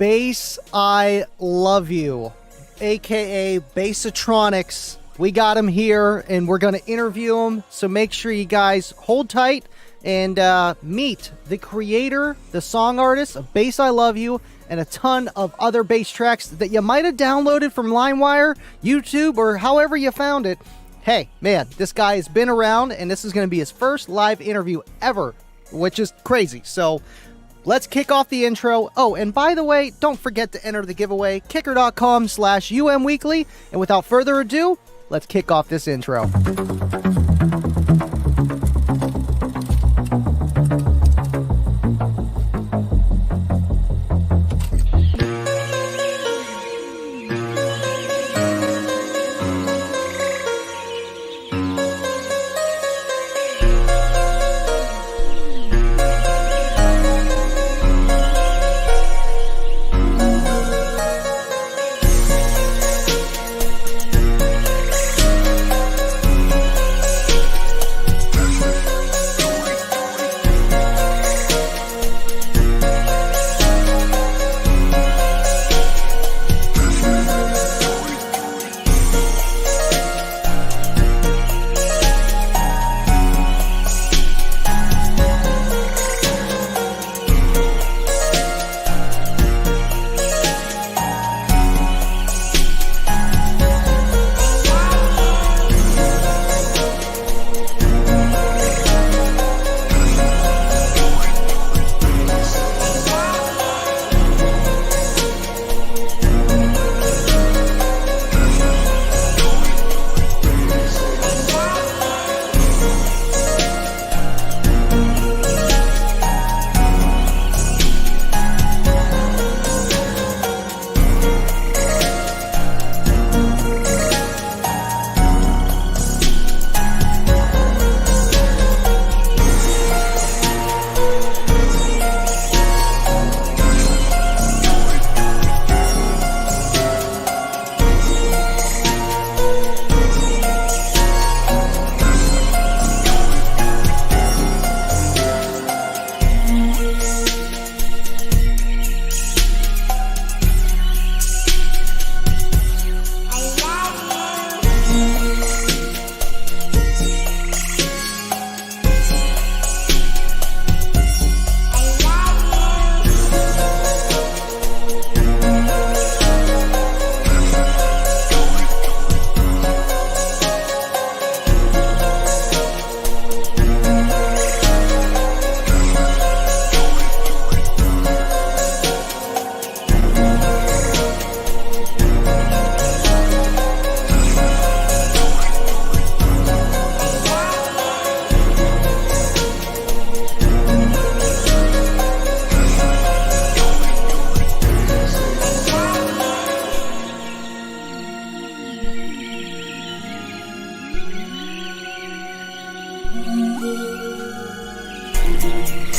Bass I Love You, aka Bassotronics. We got him here and we're going to interview him, so make sure you guys hold tight and meet the creator, the song artist of Bass I Love You, and a ton of other bass tracks that you might have downloaded from LimeWire, YouTube, or however you found it. Hey, man, this guy has been around, and this is going to be his first live interview ever, which is crazy. So let's kick off the intro. Oh, and by the way, don't forget to enter the giveaway, kicker.com/umweekly. And without further ado, let's kick off this intro.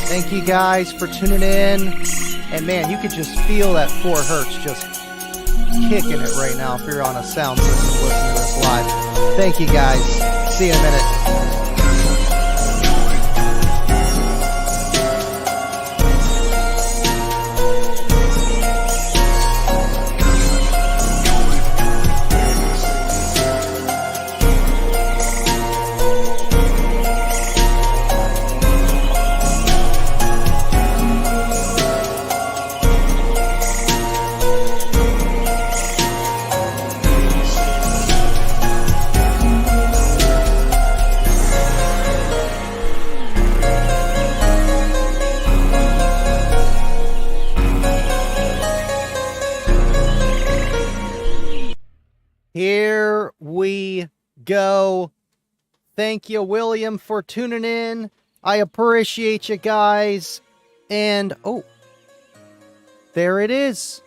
Thank you guys for tuning in. And man, you could just feel that 4 hertz just kicking it right now if you're on a sound system listening to this live. Thank you guys. See you in a minute. Here we go. Thank you, William, for tuning in. I appreciate you guys. And, oh, there it is.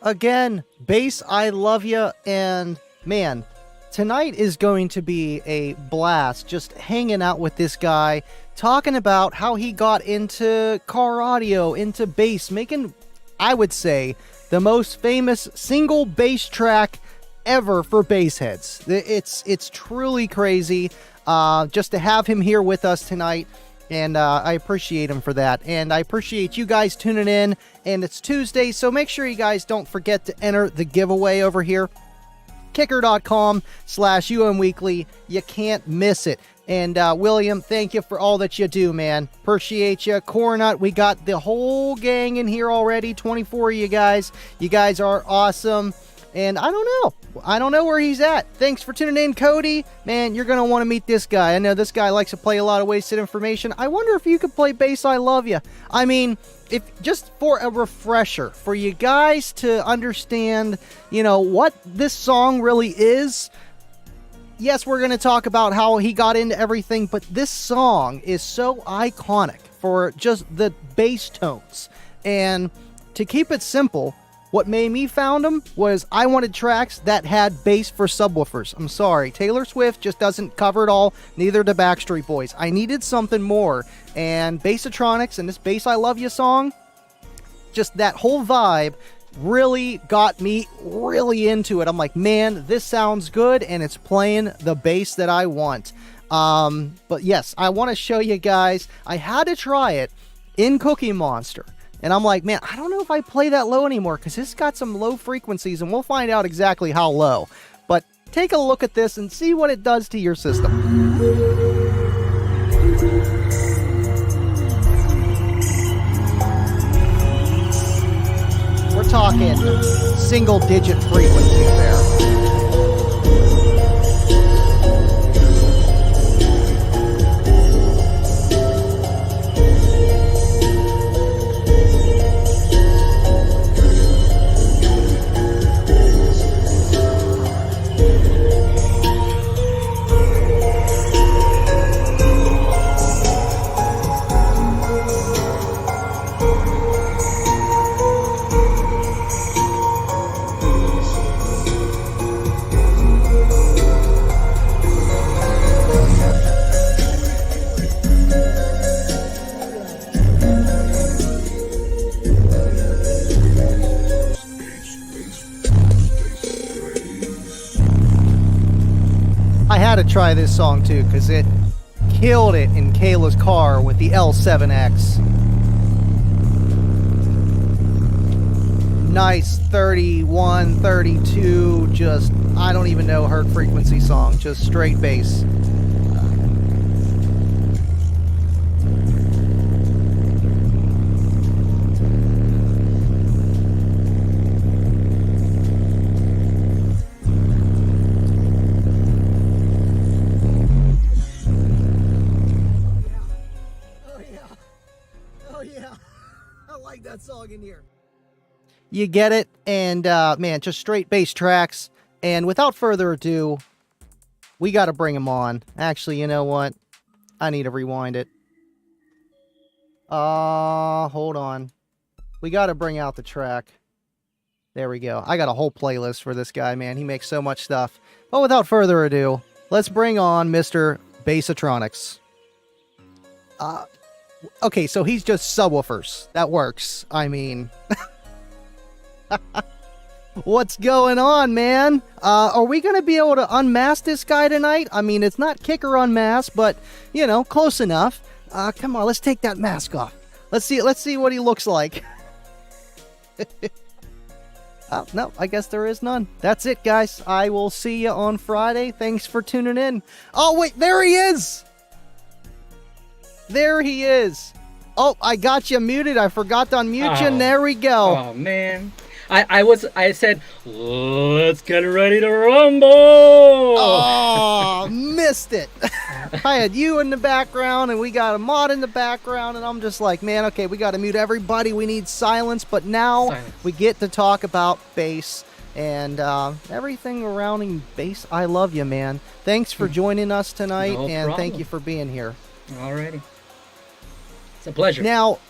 Again, Bass I Love You. And, man, tonight is going to be a blast just hanging out with this guy, talking about how he got into car audio, into bass, making, I would say, the most famous single bass track ever for bass heads. It's truly crazy just to have him here with us tonight. And I appreciate him for that. And I appreciate you guys tuning in. And it's Tuesday, so make sure you guys don't forget to enter the giveaway over here. Kicker.com/UMWeekly. You can't miss it. And William, thank you for all that you do, man. Appreciate you. Cornut, we got the whole gang in here already. 24 of you guys. You guys are awesome. And I don't know where he's at. Thanks for tuning in, Cody. Man, you're going to want to meet this guy. I know this guy likes to play a lot of wasted information. I wonder if you could play Bass I Love Ya. I mean, if just for a refresher, for you guys to understand, what this song really is. Yes, we're going to talk about how he got into everything, but this song is so iconic for just the bass tones. And to keep it simple, what made me found them was I wanted tracks that had bass for subwoofers. I'm sorry, Taylor Swift just doesn't cover it all, neither do Backstreet Boys. I needed something more, and Bassotronics and this Bass I Love Ya song, just that whole vibe really got me really into it. I'm like, man, this sounds good, and it's playing the bass that I want. But yes, I want to show you guys. I had to try it in Cookie Monster. And I'm like, man, I don't know if I play that low anymore because it's got some low frequencies, and we'll find out exactly how low. But take a look at this and see what it does to your system. We're talking single-digit frequencies there. To try this song too because it killed it in Kayla's car with the L7X. Nice 31, 32, just I don't even know hertz frequency song, just straight bass. That song in here. You get it, and man, just straight bass tracks. And without further ado, we got to bring him on. Actually, you know what? I need to rewind it. Hold on. We got to bring out the track. There we go. I got a whole playlist for this guy, man. He makes so much stuff. But without further ado, let's bring on Mr. Bassotronics. Okay, so he's just subwoofers. That works. I mean... What's going on, man? Are we going to be able to unmask this guy tonight? I mean, it's not Kicker unmasked, but, close enough. Come on, let's take that mask off. Let's see what he looks like. No, I guess there is none. That's it, guys. I will see you on Friday. Thanks for tuning in. Oh, wait, there he is! There he is. Oh, I got you muted. I forgot to unmute you. And there we go. Oh, man. I said, let's get ready to rumble. Oh, missed it. I had you in the background, and we got a mod in the background, and I'm just like, man, okay, we got to mute everybody. We need silence, but now we get to talk about bass and everything surrounding Bass I Love You, man. Thanks for joining us tonight, and thank you for being here. Alrighty. It's a pleasure. Now,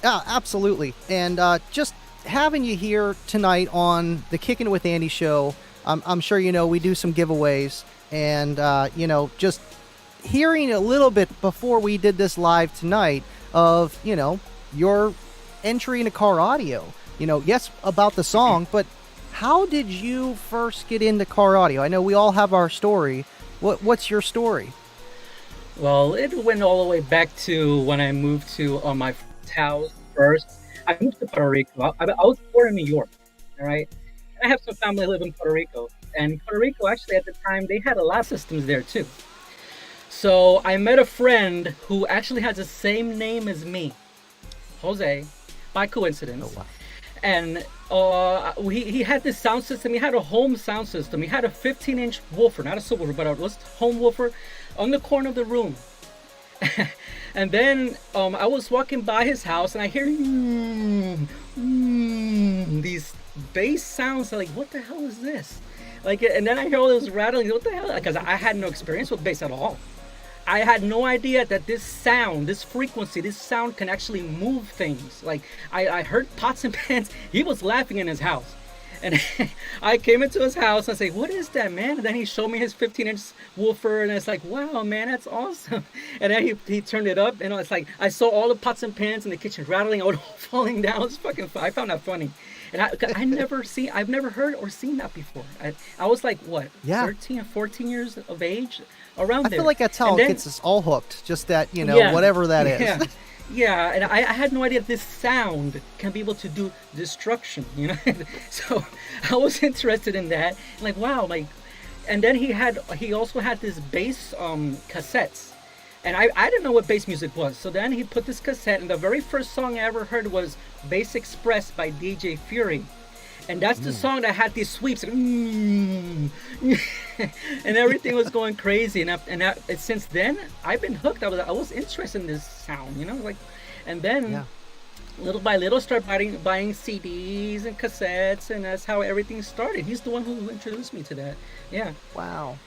absolutely. And just having you here tonight on the Kickin' It With Andy show, I'm sure we do some giveaways. And, just hearing a little bit before we did this live tonight of, your entry into car audio. Yes, about the song, but how did you first get into car audio? I know we all have our story. What's your story? Well, it went all the way back to when I moved to my house first. I moved to Puerto Rico. I was born in New York, all right? And I have some family live in Puerto Rico. And Puerto Rico, actually, at the time, they had a lot of systems there, too. So I met a friend who actually has the same name as me, Jose, by coincidence. Oh, wow. And he had this sound system. He had a home sound system. He had a 15-inch woofer, not a subwoofer, but a home woofer on the corner of the room. And then I was walking by his house and I hear these bass sounds. I'm like, what the hell is this? Like, and then I hear all this rattling. What the hell? Because I had no experience with bass at all. I had no idea that this sound, this frequency, this sound can actually move things. Like, I heard pots and pans. He was laughing in his house. And I came into his house and I say, what is that, man? And then he showed me his 15-inch woofer, and it's like, wow, man, that's awesome. And then he turned it up, and it's like, I saw all the pots and pans in the kitchen rattling, all falling down. It's fucking fun. I found that funny. And I've never heard or seen that before. I was like, what, 13 or 14 years of age? Around there. I feel like that's how it gets us all hooked. Just that, whatever that is. Yeah, and I had no idea this sound can be able to do destruction, So I was interested in that. Like, wow, like, and then he also had this bass cassettes. And I didn't know what bass music was. So then he put this cassette, and the very first song I ever heard was Bass Express by DJ Fury. And that's the song that had these sweeps, and everything was going crazy. And since then, I've been hooked. I was interested in this sound, like, and then little by little, start buying CDs and cassettes, and that's how everything started. He's the one who introduced me to that. Yeah. Wow.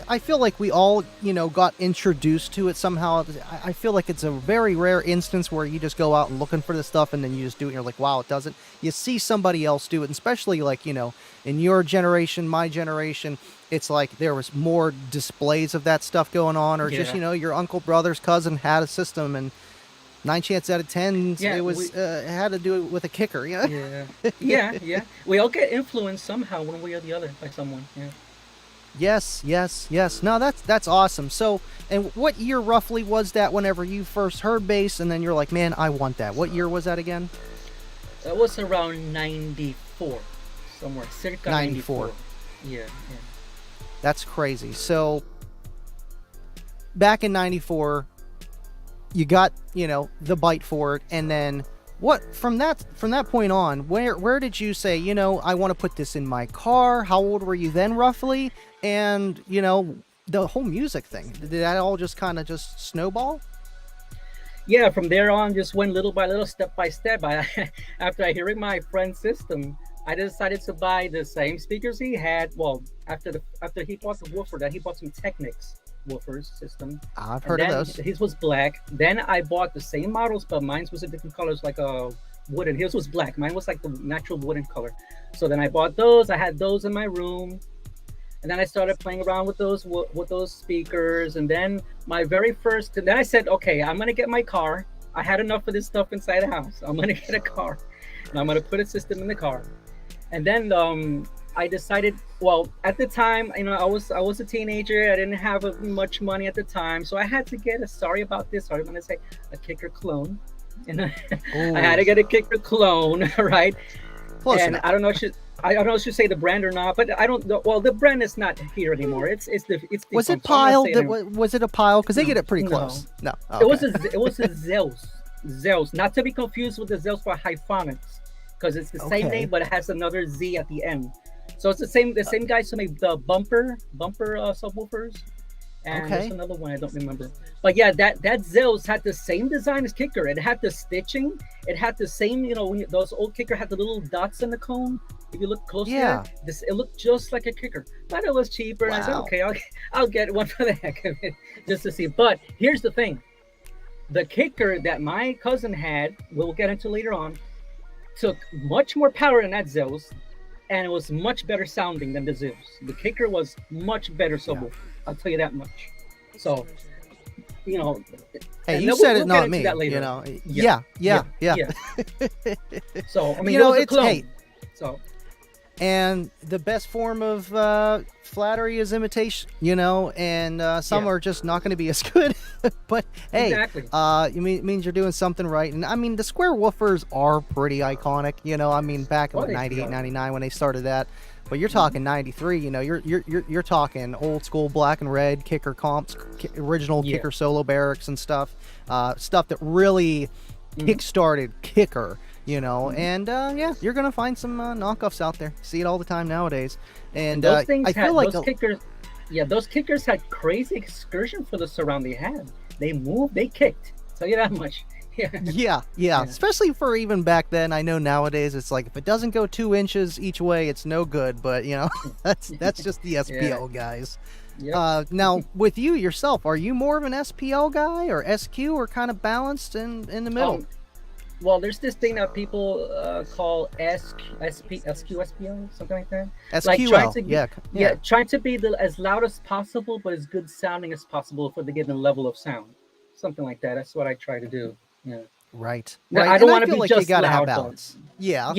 I feel like we all, got introduced to it somehow. I feel like it's a very rare instance where you just go out and looking for this stuff and then you just do it and you're like, wow, it doesn't. You see somebody else do it, and especially like, in your generation, my generation, it's like there was more displays of that stuff going on, or just, your uncle, brother's cousin had a system, and 9 chances out of 10, it was had to do it with a kicker. Yeah. We all get influenced somehow, one way or the other, by someone. Yeah. Yes. No, that's awesome. So, and what year roughly was that whenever you first heard bass, and then you're like, man, I want that? What year was that again? That was around 94, somewhere, circa 94. Yeah. That's crazy. So, back in 94, you got, the bite for it, and then what, from that point on, where did you say, I want to put this in my car? How old were you then, roughly? And, the whole music thing, did that all just kind of just snowball? Yeah, from there on, just went little by little, step by step. After I hearing my friend's system, I decided to buy the same speakers he had. Well, after he bought the woofer, that he bought some Technics woofers system. I've heard of those. His was black. Then I bought the same models, but mine was a different colors, like a wooden. His was black. Mine was like the natural wooden color. So then I bought those. I had those in my room, and then I started playing around with those speakers. And then then I said, okay, I'm gonna get my car. I had enough of this stuff inside the house. I'm gonna get a car, and I'm gonna put a system in the car. And then I decided, well, at the time, I was a teenager. I didn't have much money at the time, so I had to get sorry about this. Sorry, I'm gonna say a kicker clone, and I had to get a kicker clone, right? Close and enough. I don't know if I should say the brand or not, but I don't know. Well, the brand is not here anymore. It's the. Was it Pile? Was it a Pile? Because they get it pretty close. No. Okay. It was a Zeus, not to be confused with the Zeus for Hyphonics, because it's the same name, but it has another Z at the end. So it's the same guys who make the bumper subwoofers, and there's another one I don't remember. But yeah, that Zeus had the same design as kicker. It had the stitching. It had the same, when those old kicker had the little dots in the cone. If you look closer, it looked just like a kicker. But it was cheaper, and I said, okay, I'll get one for the heck of it, just to see. But here's the thing: the kicker that my cousin had, we'll get into later on, took much more power than that Zeus. And it was much better sounding than the Zeus. The kicker was much better subwoofer. I'll tell you that much. So, hey, you said it, not me. Yeah. Yeah. So, I mean, it was a clone. Hey, so, And the best form of flattery is imitation, you know, and some are just not going to be as good. But hey, Exactly. it means you're doing something right. And I mean, the square woofers are pretty iconic, you know. I mean, back in Oh, what, they 98, are. 99 when they started that. But you're talking 93, you know, you're talking old school black and red kicker comps, original kicker solo barracks and stuff, stuff that really kick-started kicker. You know, and yeah, you're gonna find some knockoffs out there. See it all the time nowadays, and those things I feel like those kickers, those kickers had crazy excursion for the surround they had. They moved, they kicked. Tell you that much. Yeah. Especially for even back then. I know nowadays it's like if it doesn't go 2 inches each way, it's no good. But you know, that's just the SPL guys. Yep. Now, with you yourself, are you more of an SPL guy or SQ or kind of balanced in the middle? Well, there's this thing that people call SPL, something like that. SQL, like trying to, yeah, trying to be as loud as possible, but as good sounding as possible for the given level of sound. Something like that. That's what I try to do. Yeah. Right. Now, right. I don't want to feel be like just you gotta loud, have balance. Yeah.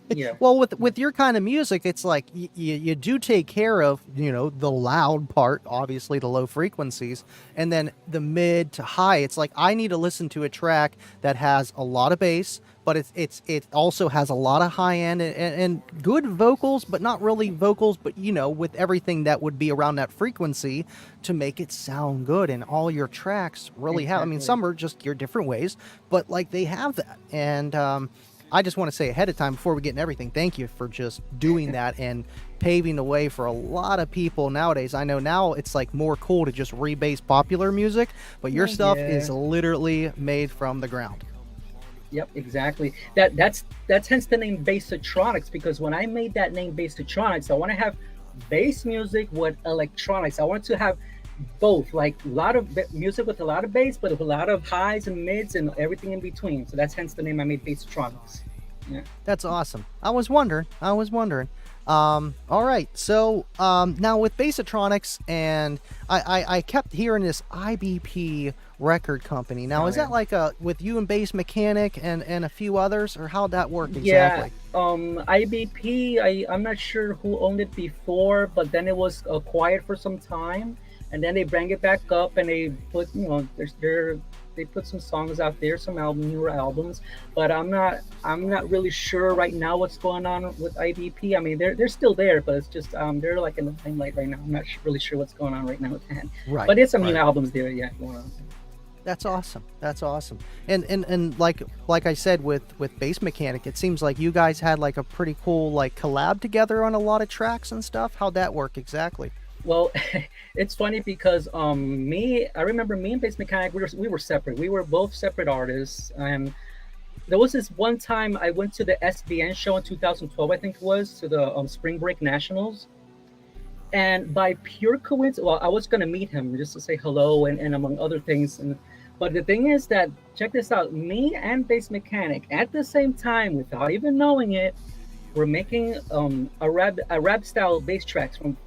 Yeah. Well, with your kind of music, it's like you do take care of, you know, the loud part, obviously the low frequencies, and then the mid to high. It's like I need to listen to a track that has a lot of bass, but it also has a lot of high end and good vocals, but not really vocals, but you know, with everything that would be around that frequency to make it sound good. And all your tracks really have. I mean, some are just your different ways, but like they have that. And I just want to say ahead of time before we get into everything, thank you for just doing that and paving the way for a lot of people nowadays. I know now it's like more cool to just rebase popular music, but your stuff is literally made from the ground. Yep, exactly. That's hence the name Bassotronics, because when I made that name Bassotronics, I want to have bass music with electronics. I want to have both, like a lot of music with a lot of bass, but with a lot of highs and mids and everything in between. So that's hence the name I made, Bassotronics. Yeah, that's awesome. I was wondering. All right, so now with Bassotronics, and I kept hearing this IBP record company. Now, is that like with you and Bass Mechanic and a few others, or how'd that work exactly? IBP, I'm not sure who owned it before, but then it was quiet for some time, and then they bring it back up and they put, you know, they put some songs out there, some newer albums, but I'm not really sure right now what's going on with IBP. I mean, they're still there, but it's just they're like in the limelight right now. I'm not really sure what's going on right now with that. Right. But it's some new albums there, going on. That's awesome. And like I said with Bass Mechanic, it seems like you guys had like a pretty cool like collab together on a lot of tracks and stuff. How'd that work exactly? Well, it's funny because I remember me and Bass Mechanic, we were separate. We were both separate artists. And there was this one time I went to the SBN show in 2012, I think it was, to the Spring Break Nationals. And by pure coincidence, well, I was going to meet him just to say hello and among other things. But the thing is that, check this out, me and Bass Mechanic at the same time, without even knowing it, we're making a rap style bass tracks from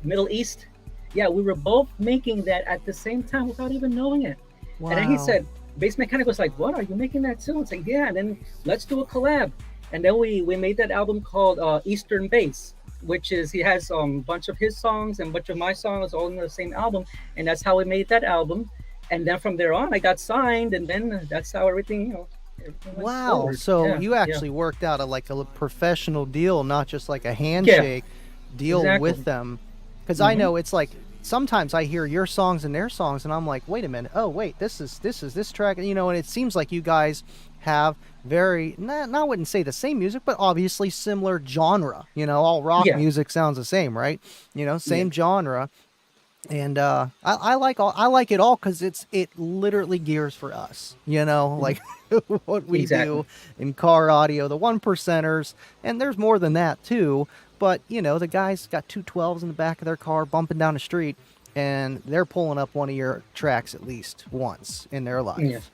Middle East. Yeah, we were both making that at the same time without even knowing it. Wow. And then he said, Bass Mechanic was like, "What, are you making that too?" It's like, yeah. And then let's do a collab. And then we made that album called Eastern Bass, which is he has a bunch of his songs and a bunch of my songs all in the same album, and that's how we made that album. And then from there on, I got signed, and then that's how everything, wow. Forward. So you actually worked out a professional deal, not just like a handshake deal with them. Because I know it's like sometimes I hear your songs and their songs, and I'm like, wait a minute, oh wait, this is this track, and it seems like you guys have very, I wouldn't say the same music, but obviously similar genre. All rock music sounds the same, right? Same genre. And I like it all because it literally gears for us, like what we do in car audio, the 1%ers, and there's more than that too. But the guys got 212s in the back of their car bumping down the street, and they're pulling up one of your tracks at least once in their life,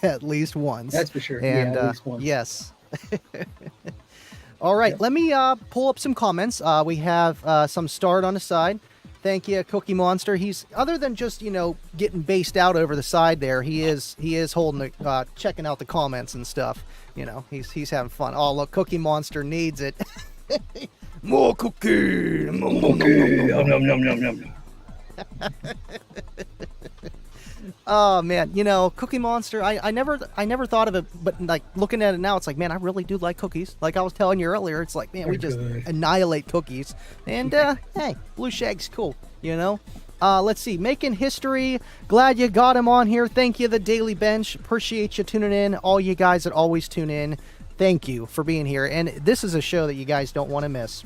at least once. That's for sure. And at least once. Yes. All right, let me pull up some comments. We have some start on the side. Thank you, Cookie Monster. He's, other than just getting based out over the side there, he is holding checking out the comments and stuff. He's having fun. Oh look, Cookie Monster needs it. More cookie. Oh man, you know, Cookie Monster. I never thought of it, but like looking at it now, it's like, man, I really do like cookies. Like I was telling you earlier, it's like, man, we just annihilate cookies. And hey, Blue Shag's cool, you know. Let's see, making history. Glad you got him on here. Thank you, the Daily Bench. Appreciate you tuning in. All you guys that always tune in, thank you for being here. And this is a show that you guys don't want to miss.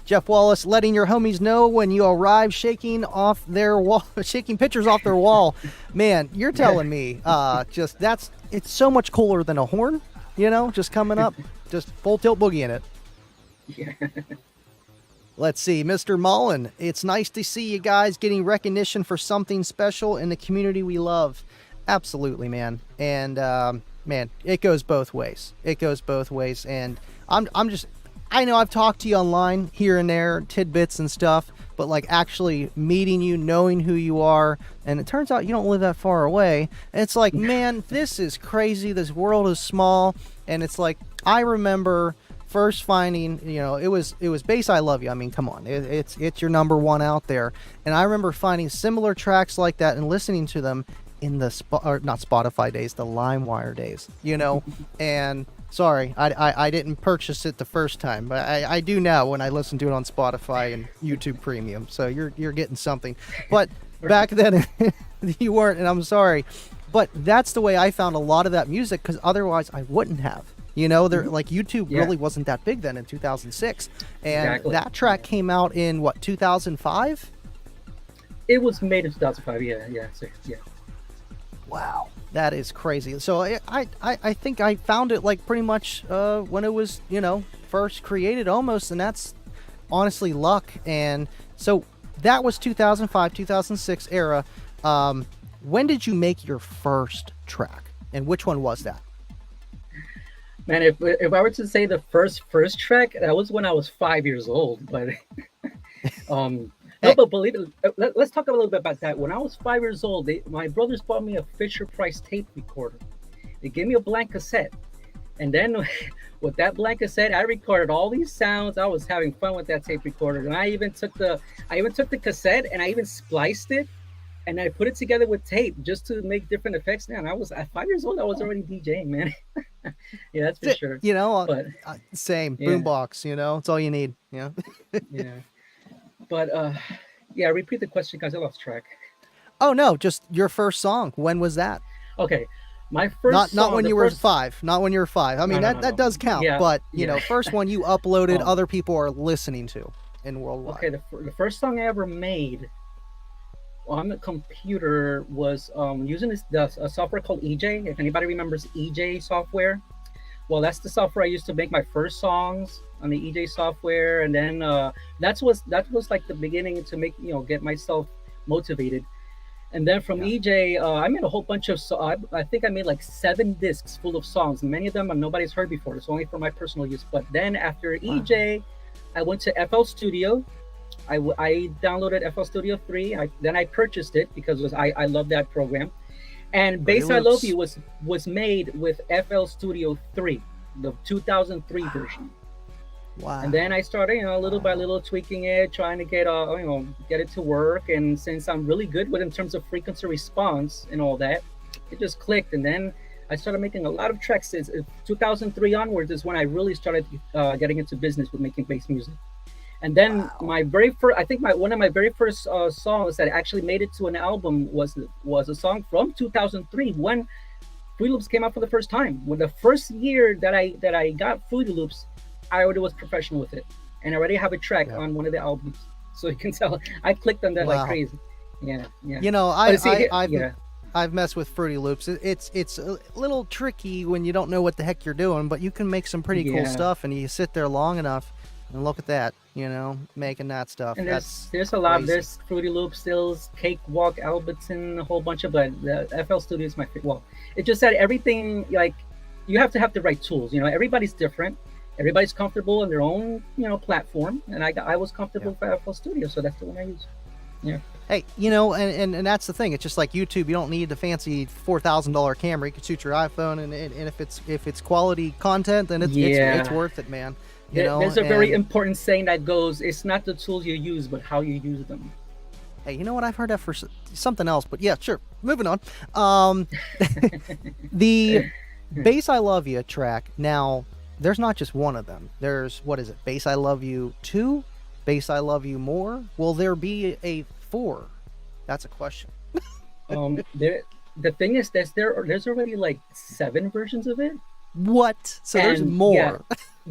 Jeff Wallace, letting your homies know when you arrive, shaking off their wall, shaking pictures off their wall. Man, you're telling me, it's so much cooler than a horn, you know, just coming up, just full tilt boogie in it. Yeah. Let's see, Mr. Mullen, it's nice to see you guys getting recognition for something special in the community we love. Absolutely, man. And, man, it goes both ways. It goes both ways. And I know I've talked to you online here and there, tidbits and stuff, but like actually meeting you, knowing who you are, and it turns out you don't live that far away. And it's like, man, this is crazy. This world is small. And it's like, I remember first finding, you know, it was Bass I Love You. I mean, come on, it's your number one out there. And I remember finding similar tracks like that and listening to them in the not Spotify days, the LimeWire days, you know. And sorry, I didn't purchase it the first time, but I do now when I listen to it on Spotify and YouTube Premium. So you're getting something. But back then you weren't, and I'm sorry. But that's the way I found a lot of that music, because otherwise I wouldn't have. You know, they're like YouTube really wasn't that big then in 2006, and that track came out in what, 2005? It was made in 2005. Yeah. Wow, that is crazy. So I think I found it like pretty much when it was, you know, first created almost, and that's honestly luck. And so that was 2005, 2006 era. When did you make your first track, and which one was that? Man, if I were to say the first track, that was when I was 5 years old. But no, but believe it, let's talk a little bit about that. When I was 5 years old, my brothers bought me a Fisher-Price tape recorder. They gave me a blank cassette, and then with that blank cassette, I recorded all these sounds. I was having fun with that tape recorder, and I even took the cassette and I even spliced it, and I put it together with tape just to make different effects. Man, I was at 5 years old. I was already DJing, man. Yeah, that's for sure. You know, but same boombox. You know, it's all you need. Yeah. Yeah. But yeah, repeat the question because I lost track. Oh no, just your first song. When was that? Okay, my first. Not when you were 5. Not when you were 5. I mean, that does count. Yeah, but you know, first one you uploaded, other people are listening to in worldwide. Okay, the first song I ever made on the computer was using a software called EJ. If anybody remembers EJ software, well, that's the software I used to make my first songs on the EJ software, and then that was like the beginning to make, you know, get myself motivated. And then from EJ, I made a whole bunch of I think I made like 7 discs full of songs. Many of them nobody's heard before. It's only for my personal use. But then after EJ, I went to FL Studio. I downloaded FL Studio 3. Then I purchased it because I love that program. And Bass I Love You was made with FL Studio 3, the 2003 version. Wow. And then I started, you know, little by little tweaking it, trying to get get it to work. And since I'm really good with in terms of frequency response and all that, it just clicked. And then I started making a lot of tracks. Since 2003 onwards is when I really started getting into business with making bass music. And then my very first, I think one of my very first songs that actually made it to an album was a song from 2003 when Fruity Loops came out for the first time. When the first year that I got Fruity Loops, I already was professional with it, and I already have a track on one of the albums, so you can tell I clicked on that like crazy. Yeah. You know, I've messed with Fruity Loops. It's a little tricky when you don't know what the heck you're doing, but you can make some pretty cool stuff, and you sit there long enough. And look at that, you know, making that stuff. And there's a lot. There's Fruity Loops, Stills, Cakewalk, Albertson, a whole bunch of. But the FL Studio is my favorite. Well, it just said everything. Like, you have to have the right tools. You know, everybody's different. Everybody's comfortable in their own, you know, platform. And I was comfortable for FL Studio, so that's the one I use. Yeah. Hey, you know, and that's the thing. It's just like YouTube. You don't need the fancy $4,000 camera. You can shoot your iPhone, and if it's quality content, then it's worth it, man. You know, there's a very important saying that goes, "It's not the tools you use, but how you use them." Hey, you know what? I've heard that for something else, but yeah, sure. Moving on. The Bass I Love You track. Now, there's not just one of them. There's, what is it? Bass I Love You 2? Bass I Love You More? Will there be a 4? That's a question. The thing is, there's already like 7 versions of it. What? So there's more.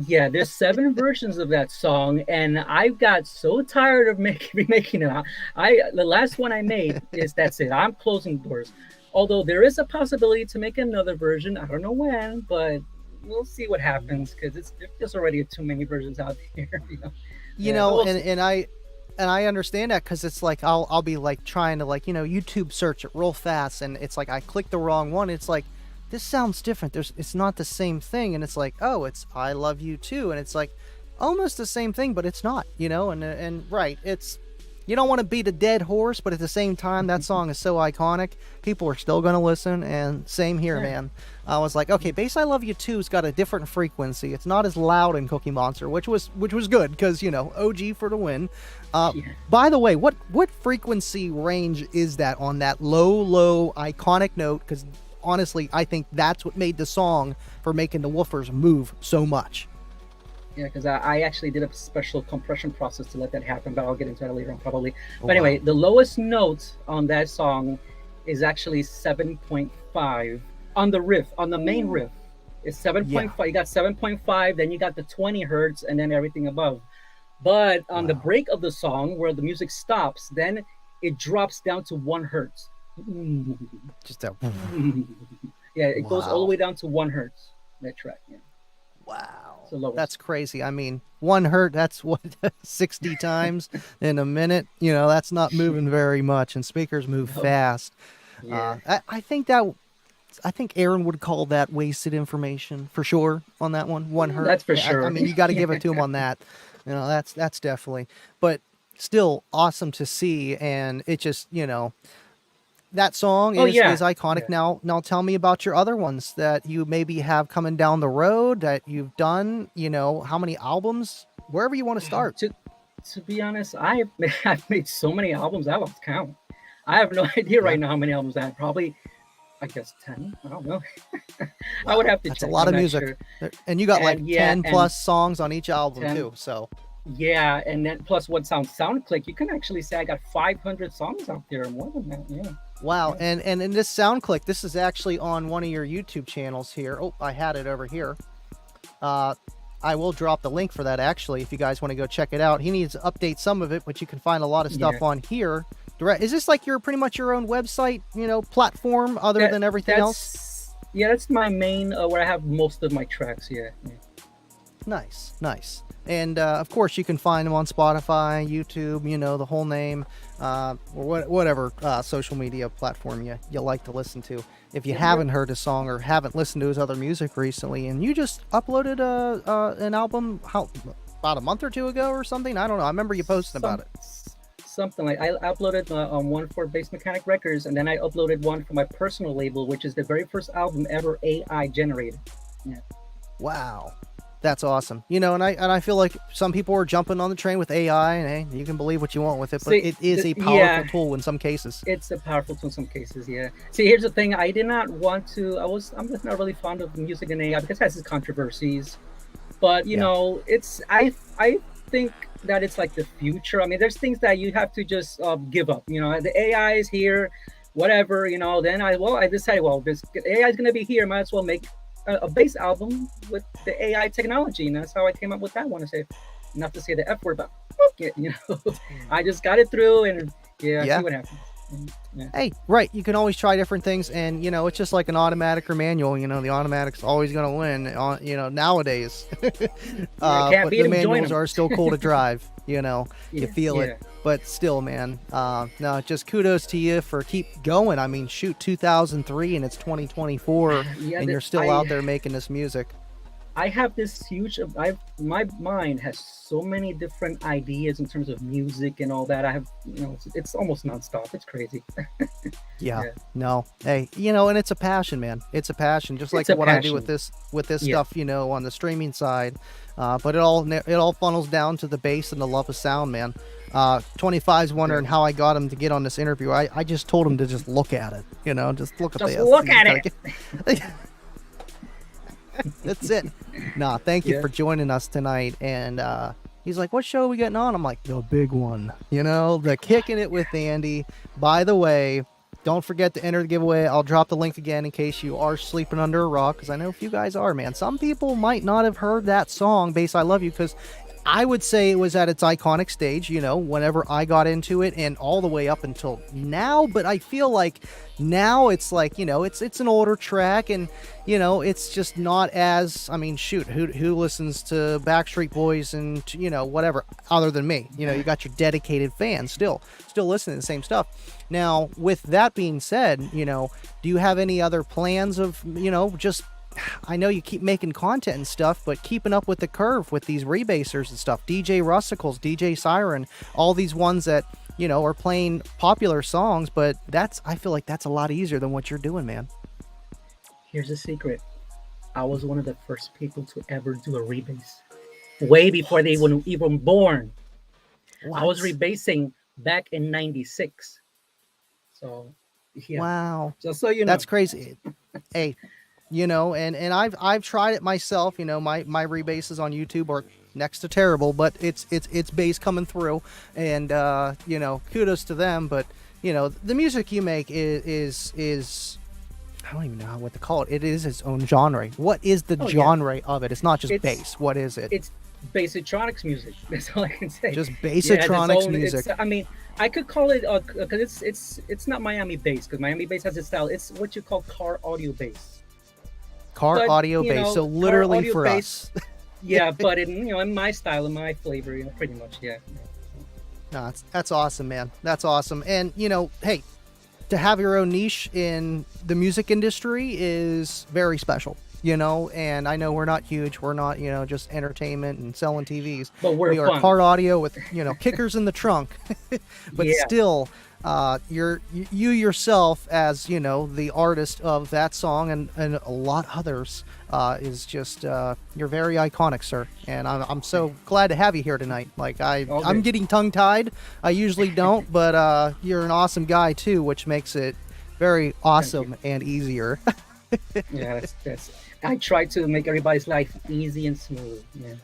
Yeah, there's 7 versions of that song, and I got so tired of making it. The last one I made is that's it. I'm closing doors. Although there is a possibility to make another version. I don't know when, but we'll see what happens, because there's already too many versions out there. And I understand that, because it's like I'll be like trying to, like, YouTube search it real fast, and it's like I click the wrong one. It's like, this sounds different. It's not the same thing, and it's like, oh, it's I Love You Too, and it's like almost the same thing, but it's not, and right, it's, you don't want to beat a dead horse, but at the same time, that song is so iconic, people are still going to listen. And same here, man. I was like, okay, Bass I Love You Too's got a different frequency. It's not as loud in Cookie Monster, which was good, because OG for the win. By the way, what frequency range is that on that low iconic note? Because honestly, I think that's what made the song for making the woofers move so much. Yeah, because I actually did a special compression process to let that happen, but I'll get into that later on probably. But anyway, the lowest note on that song is actually 7.5 on the riff, on the main riff. It's 7.5. You got 7.5, then you got the 20 hertz, and then everything above. But on the break of the song, where the music stops, then it drops down to 1 hertz. Just that. Yeah, it goes all the way down to 1 hertz. That track. Yeah. Wow. So that's crazy. I mean, 1 hertz, that's what, 60 times in a minute. That's not moving very much, and speakers move fast. Yeah. I think Aaron would call that wasted information for sure on that one. 1 hertz. That's for sure. I mean, you got to give it to him on that. That's definitely. But still awesome to see, and it just, that song is iconic. Yeah. Now tell me about your other ones that you maybe have coming down the road that you've done. How many albums? Wherever you want to start. To be honest, I've made so many albums I lost count. I have no idea right now how many albums I have. Probably, I guess 10. I don't know. I would have to check. That's a lot of music. Sure. And you got 10 plus songs on each album 10, too. So. Yeah, and then plus what SoundClick, you can actually say I got 500 songs out there, more than that. Yeah. Wow, and in this SoundClick, this is actually on one of your YouTube channels here. Oh, I had it over here. I will drop the link for that, actually, if you guys want to go check it out. He needs to update some of it, but you can find a lot of stuff on here. Is this like pretty much your own website, platform other than everything else? Yeah, that's my main, where I have most of my tracks, yeah. Nice. And of course, you can find them on Spotify, YouTube, the whole name, or whatever social media platform you like to listen to. If you haven't heard a song or haven't listened to his other music recently, and you just uploaded an album about a month or 2 ago or something, I don't know. I remember you posting about it. Something like, I uploaded one for Bass Mechanic Records, and then I uploaded one for my personal label, which is the very first album ever AI generated. Yeah. Wow. That's awesome. And I feel like some people are jumping on the train with AI, and hey, you can believe what you want with it, but it is a powerful tool in some cases. It's a powerful tool in some cases, yeah. See, here's the thing. I did not want to, I'm just not really fond of music in AI because it has its controversies. But, I think that it's like the future. I mean, there's things that you have to just give up. The AI is here, whatever, then I decided, this AI is going to be here. Might as well make a bass album with the AI technology, and that's how I came up with that one. To say, not to say the F word, but fuck it, I just got it through, and see what happens. Yeah. Hey, right, you can always try different things, and it's just like an automatic or manual. The automatic's always going to win. Nowadays. But the manuals are still cool to drive. You feel it. But still, man, no, just kudos to you for keep going. I mean, shoot, 2003 and it's 2024, and you're still out there making this music. I have this huge. My mind has so many different ideas in terms of music and all that. I have, it's almost nonstop. It's crazy. Yeah, Yeah, no, hey, and it's a passion, man. It's a passion, just like it's a what I do with passion. this Yeah, stuff, on the streaming side. But it all funnels down to the bass and the love of sound, man. 25's wondering exactly. how I got him to get on this interview. I just told him to just look at it, just look at Just this. look You just at gotta it. That's it. Nah, thank you Yeah. for joining us tonight. And he's like, "What show are we getting on?" I'm like, "The big one." The Kicking It with Andy. By the way, don't forget to enter the giveaway. I'll drop the link again in case you are sleeping under a rock, because I know a few guys are, man. Some people might not have heard that song, Bass I Love You, because I would say it was at its iconic stage, whenever I got into it and all the way up until now. But I feel like now it's like, it's an older track, and, it's just not as, I mean, shoot, who listens to Backstreet Boys and, whatever, other than me? You got your dedicated fans still listening to the same stuff. Now, with that being said, do you have any other plans of, just, I know you keep making content and stuff, but keeping up with the curve with these rebasers and stuff, DJ Rusticles, DJ Siren, all these ones that, are playing popular songs, but I feel like that's a lot easier than what you're doing, man. Here's a secret. I was one of the first people to ever do a rebase, way before they were even born. I was What? rebasing back in '96. So, yeah, Wow. just so you know. That's crazy. Hey, and I've tried it myself. My rebases on YouTube are next to terrible, but it's bass coming through, and kudos to them. But the music you make is I don't even know what to call it. It is its own genre. What is the Oh yeah, genre of it? It's not just it's bass. What is it? it's Bassotronics music. That's all I can say. Just Yeah, it has its Bassotronics own. music. I mean, I could call it because it's not Miami bass, because Miami bass has its style. It's what you call car audio bass. Car But audio bass. So car literally audio for bass. us. Yeah, but in my style, in my flavor, pretty much. Yeah. No, that's awesome, man. That's awesome. And hey, to have your own niche in the music industry is very special. And I know we're not huge. We're not, just entertainment and selling TVs. But we're We are fun. car audio with, kickers in the trunk. But Yeah. still, you yourself as, the artist of that song and a lot others is just, you're very iconic, sir. And I'm so glad to have you here tonight. Like All I'm good. getting tongue tied. I usually don't, but you're an awesome guy too, which makes it very awesome and easier. Yeah, that's. I try to make everybody's life easy and smooth. Yeah.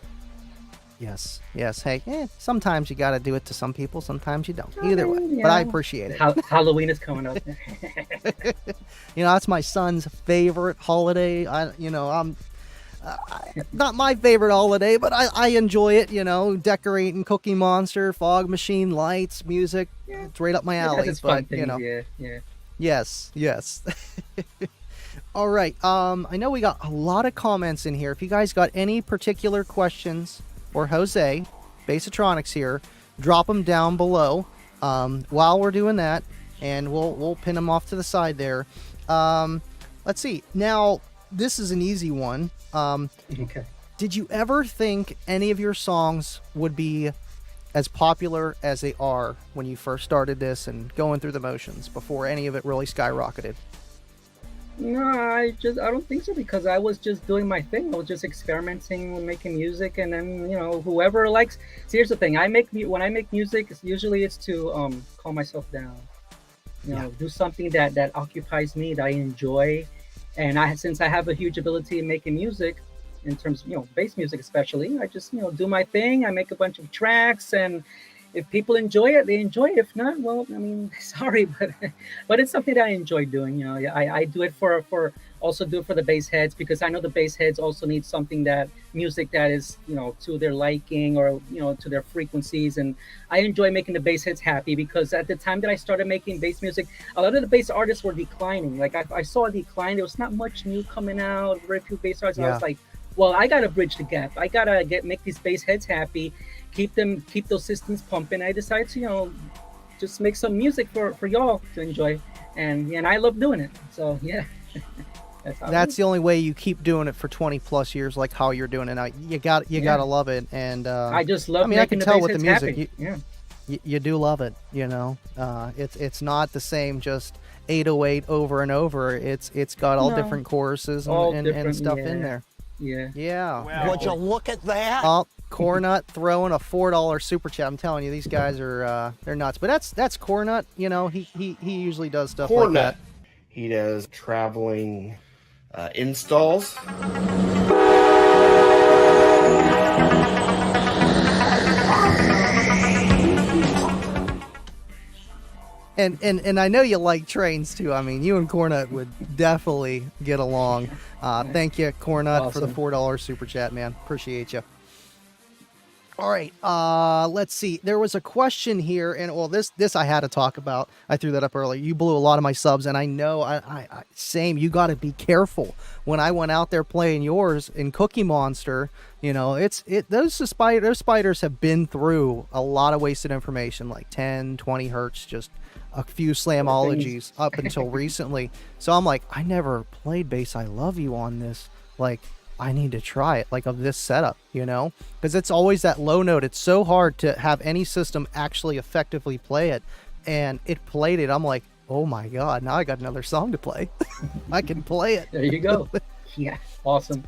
Yes. Hey, sometimes you got to do it to some people, sometimes you don't. I Either way, mean, but I appreciate it. Halloween is coming up. That's my son's favorite holiday. I'm not my favorite holiday, but I enjoy it. Decorating Cookie Monster, fog machine, lights, music. Yeah. It's right up my It has alley. its fun But things. Yeah, yeah. yes. All right. I know we got a lot of comments in here. If you guys got any particular questions for Jose, Bassotronics here, drop them down below. While we're doing that, and we'll pin them off to the side there. Let's see. Now, this is an easy one. Okay. Did you ever think any of your songs would be as popular as they are when you first started this and going through the motions before any of it really skyrocketed? No, I don't think so, because I was just doing my thing. I was just experimenting with making music, and then whoever likes. See, here's the thing: when I make music, it's to calm myself down. Do something that occupies me, that I enjoy, and since I have a huge ability in making music, in terms of bass music especially, I just do my thing. I make a bunch of tracks, and if people enjoy it, they enjoy it. If not, well, I mean, sorry, but it's something that I enjoy doing. I do it for also do it for the bass heads, because I know the bass heads also need music that is to their liking, or to their frequencies. And I enjoy making the bass heads happy, because at the time that I started making bass music, a lot of the bass artists were declining. Like I saw a decline. There was not much new coming out. Very few bass artists. And I was like, well, I gotta bridge the gap. I gotta make these bass heads happy, keep those systems pumping. I decided to just make some music for y'all to enjoy, and I love doing it. So yeah. That's the only way you keep doing it for 20 plus years, like how you're doing it now. You gotta love it. And I just love. I mean, I can tell with the music, happy. you do love it. You know, it's not the same just 808 over and over. It's got all different choruses and stuff in there. Yeah. Well, would you look at that? Oh, Cornut throwing a $4 super chat. I'm telling you, these guys are they're nuts. But that's Cornut. You know, he usually does stuff like that. He does traveling installs. And I know you like trains too. I mean, you and Cornut would definitely get along. Thank you, Cornut, for the $4 super chat, man. Appreciate you. All right, let's see. There was a question here, and well, this I had to talk about. I threw that up earlier. You blew a lot of my subs, and I know I same. You got to be careful. When I went out there playing yours in Cookie Monster, you know, those spiders have been through a lot of wasted information, like 10, 20 hertz, just a few slamologies up until recently. So I'm like, I never played Bass I Love You on this. Like, I need to try it, like, of this setup, you know, because it's always that low note. It's so hard to have any system actually effectively play it, and it played it. I'm like, oh my god, now I got another song to play. I can play it. There you go. Yeah, awesome.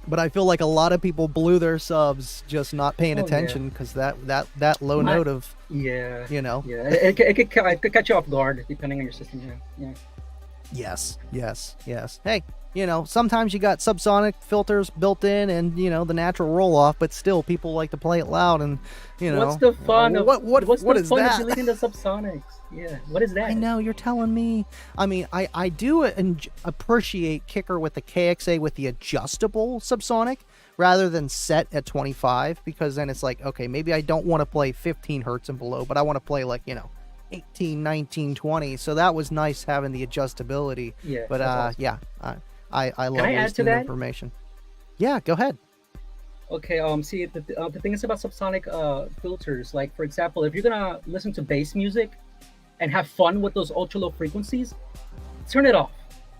But I feel like a lot of people blew their subs just not paying attention, because that low note of you know, it could catch you off guard depending on your system. Yes. Hey, you know, sometimes you got subsonic filters built in, and you know, the natural roll off, but still people like to play it loud. And you know, what's the fun of what's the fun of deleting the subsonics? Yeah, what is that? I know, you're telling me. I mean, I do appreciate Kicker with the KXA with the adjustable subsonic rather than set at 25, because then it's like, okay, maybe I don't want to play 15 hertz and below, but I want to play, like, you know, 18, 19, 20. So that was nice having the adjustability. Yeah. But awesome. Yeah, I love wasting information. Yeah, go ahead. Okay. See, the thing is about subsonic filters. Like, for example, if you're gonna listen to bass music and have fun with those ultra low frequencies, turn it off.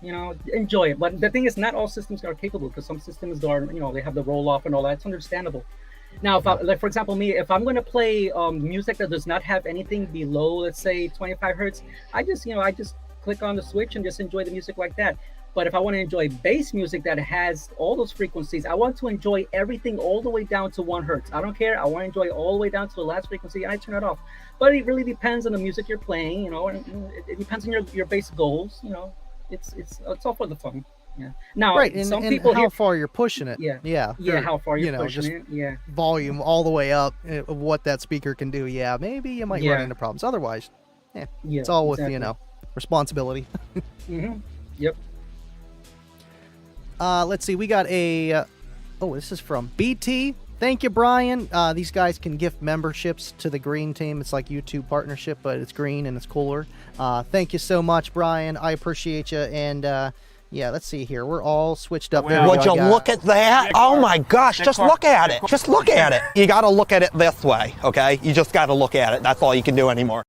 You know, enjoy it. But the thing is, not all systems are capable, because some systems are, you know, they have the roll off and all that. It's understandable. Now, if like, for example, me, if I'm going to play music that does not have anything below, let's say 25 hertz, I just click on the switch and just enjoy the music like that. But if I want to enjoy bass music that has all those frequencies, I want to enjoy everything all the way down to 1 hertz. I don't care. I want to enjoy all the way down to the last frequency, and I turn it off. But it really depends on the music you're playing, you know, and it depends on your bass goals, you know. It's all for the fun. Yeah. Now, right, and, some and people how far you're pushing it. Yeah, how far you're pushing it. Yeah. Volume all the way up of what that speaker can do. Yeah, maybe you might run into problems. Otherwise, it's all with, you know, responsibility. Yep. Let's see. We got a... this is from BT. Thank you, Brian. These guys can gift memberships to the Green team. It's like YouTube partnership, but it's green and it's cooler. Thank you so much, Brian. I appreciate you. And yeah, let's see here. We're all switched up. Well, would you look at that? Oh my gosh, just look at it. Just look at it. You got to look at it this way, okay? You just got to look at it. That's all you can do anymore.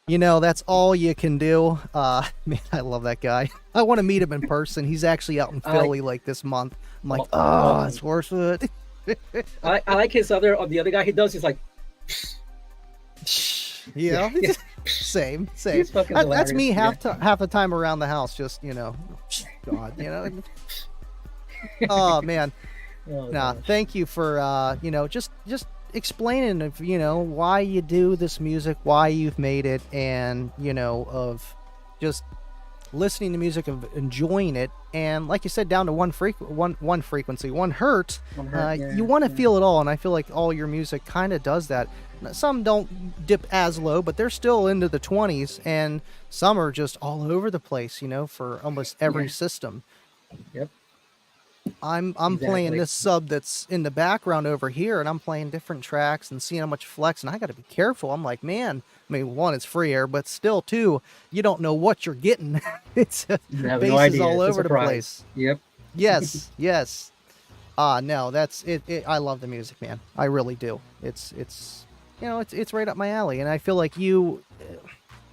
You know, that's all you can do. Man, I love that guy. I want to meet him in person. He's actually out in Philly like this month. I'm like, it's worth it. I like the other guy he does. He's like, yeah. Same. That's me half the time around the house. Just, you know, God, you know. Oh man. Thank you for you know, just explaining of, you know, why you do this music, why you've made it, and, you know, of just listening to music, of enjoying it, and like you said, down to one frequency, 1 hertz. You want to feel it all, and I feel like all your music kind of does that. Some don't dip as low, but they're still into the 20s, and some are just all over the place, you know, for almost every system. Yep. I'm playing this sub that's in the background over here, and I'm playing different tracks and seeing how much flex, and I got to be careful. I'm like, man, I mean, 1, it's free air, but still, 2, you don't know what you're getting. It's bases all over the place. Yep. Yes. No, that's it. I love the music, man. I really do. It's you know, it's right up my alley, and I feel like you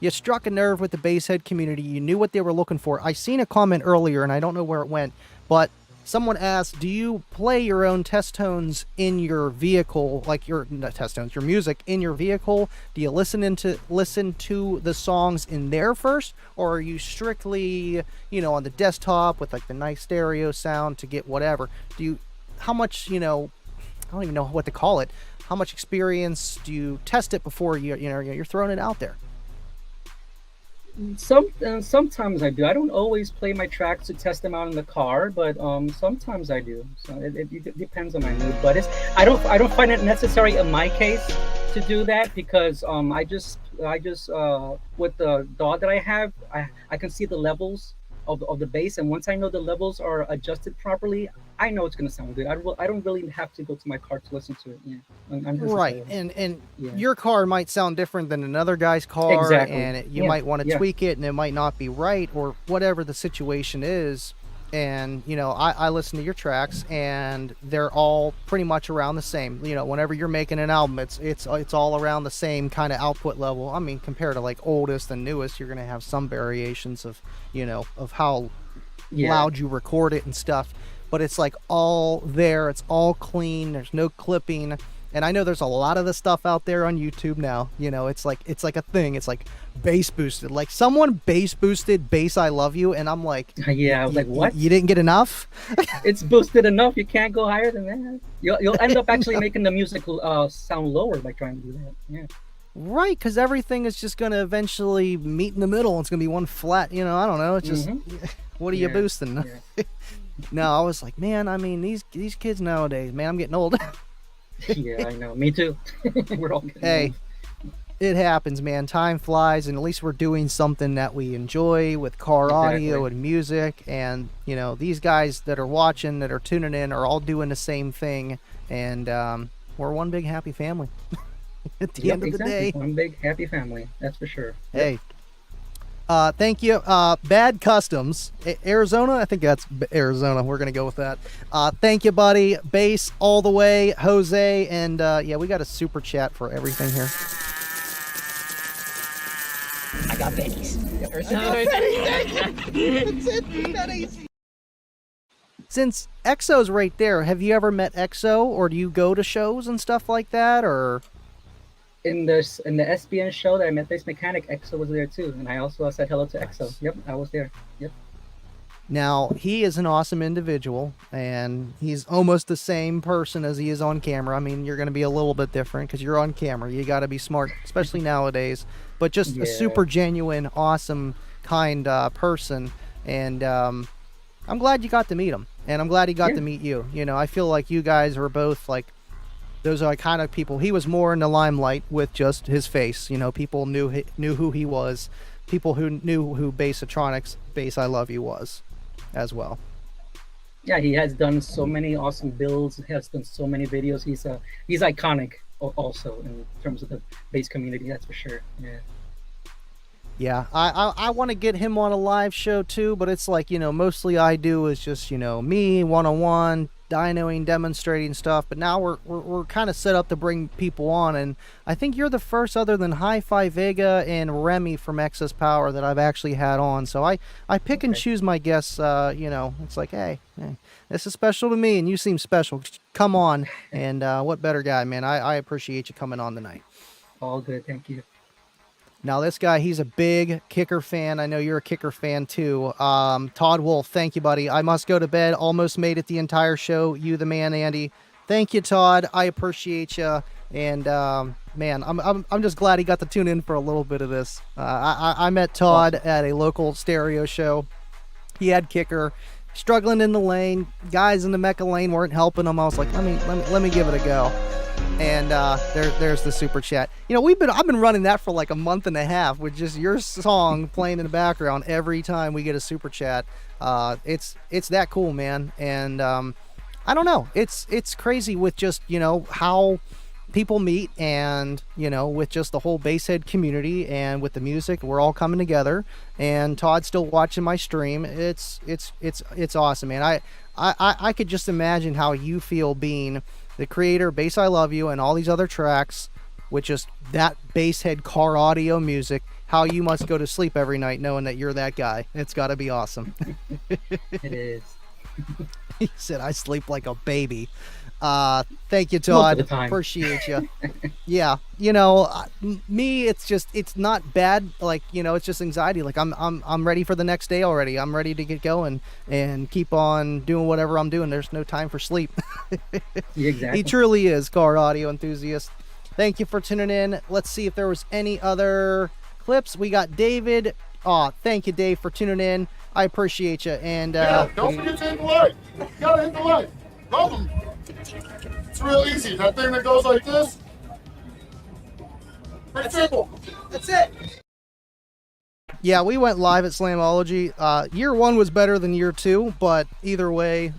You struck a nerve with the bass head community. You knew what they were looking for. I seen a comment earlier, and I don't know where it went, but someone asked, do you play your own test tones in your vehicle, like your not test tones, your music in your vehicle? Do you listen to the songs in there first, or are you strictly, you know, on the desktop with like the nice stereo sound to get whatever? How much, you know, I don't even know what to call it. How much experience do you test it before you're throwing it out there? Sometimes I do. I don't always play my tracks to test them out in the car, but sometimes I do. So it depends on my mood. But I don't find it necessary in my case to do that, because I just with the DAW that I have, I can see the levels of the bass, and once I know the levels are adjusted properly, I know it's going to sound good. I don't really have to go to my car to listen to it. Yeah, I'm just right. And your car might sound different than another guy's car, exactly. And you might want to tweak it, and it might not be right, or whatever the situation is. And you know, I listen to your tracks, and they're all pretty much around the same. You know, whenever you're making an album, it's all around the same kind of output level. I mean, compared to like oldest and newest, you're gonna have some variations of, you know, of how loud you record it and stuff. But it's like all there. It's all clean. There's no clipping. And I know there's a lot of the stuff out there on YouTube now. You know, it's like a thing. It's like bass boosted. Like someone bass boosted "Bass I Love You," and I'm like, yeah, I was like, what? You didn't get enough? It's boosted enough. You can't go higher than that. You'll end up actually making the music sound lower by trying to do that. Yeah. Right, because everything is just going to eventually meet in the middle. It's going to be one flat. You know, I don't know. It's just what are you boosting? Yeah. No, I was like, man. I mean, these kids nowadays, man. I'm getting old. Yeah, I know. Me too. We're all getting old. It happens, man. Time flies, and at least we're doing something that we enjoy with car audio and music. And you know, these guys that are watching, that are tuning in, are all doing the same thing, and we're one big happy family. At the end of the day, one big happy family. That's for sure. Hey, thank you. Bad Customs, Arizona. I think that's Arizona. We're gonna go with that. Thank you, buddy. Bass all the way, Jose, and yeah, we got a super chat for everything here. I got pennies. Since EXO's right there, have you ever met EXO, or do you go to shows and stuff like that, or? In the SBN show that I met Bass Mechanic, EXO was there too, and I also said hello to EXO. Yep, I was there. Yep. Now, he is an awesome individual, and he's almost the same person as he is on camera. I mean, you're going to be a little bit different because you're on camera. You got to be smart, especially nowadays. But just a super genuine, awesome, kind person. And I'm glad you got to meet him, and I'm glad he got to meet you. You know, I feel like you guys are both like, those are kind of people. He was more in the limelight with just his face. You know, people knew who he was. People who knew who Bassotronics, Bass I Love You was as well. Yeah, he has done so many awesome builds. He has done so many videos. He's iconic also in terms of the bass community. That's for sure. Yeah. Yeah, I want to get him on a live show too, but it's like, you know, mostly I do is just, you know, me one-on-one, dynoing, demonstrating stuff. But now we're kind of set up to bring people on, and I think you're the first other than Hi-Fi Vega and Remy from Excess Power that I've actually had on. So I pick and choose my guests. You know, it's like, hey, this is special to me, and you seem special. Come on, and what better guy, man? I appreciate you coming on tonight. All good, thank you. Now this guy, he's a big kicker fan. I know you're a kicker fan too. Todd Wolf, thank you, buddy. I must go to bed. Almost made it the entire show. You the man, Andy. Thank you, Todd. I appreciate you. And man, I'm just glad he got to tune in for a little bit of this. I met Todd at a local stereo show. He had kicker, struggling in the lane. Guys in the Mecca lane weren't helping him. I was like, let me give it a go. And there's the super chat. You know, I've been running that for like a month and a half with just your song playing in the background every time we get a super chat. It's that cool, man. And I don't know. It's crazy with just, you know, how people meet, and you know, with just the whole basshead community and with the music, we're all coming together. And Todd's still watching my stream. It's awesome, man. I could just imagine how you feel being the creator of Bass I Love You and all these other tracks with just that basshead car audio music, how you must go to sleep every night knowing that you're that guy. It's got to be awesome. It is. He said, I sleep like a baby. Thank you, Todd. Most of the time. Appreciate you. Yeah, you know, me, it's not bad. Like, you know, it's just anxiety. Like I'm ready for the next day already. I'm ready to get going and keep on doing whatever I'm doing. There's no time for sleep. Yeah, exactly. He truly is, car audio enthusiast. Thank you for tuning in. Let's see if there was any other clips. We got David. Thank you, Dave, for tuning in. I appreciate you. And yeah, don't forget to hit the like. You gotta hit the like. Love them. It's real easy. That thing that goes like this. Pretty simple. that's it. Yeah, we went live at Slamology. Year 1 was better than year 2, but either way,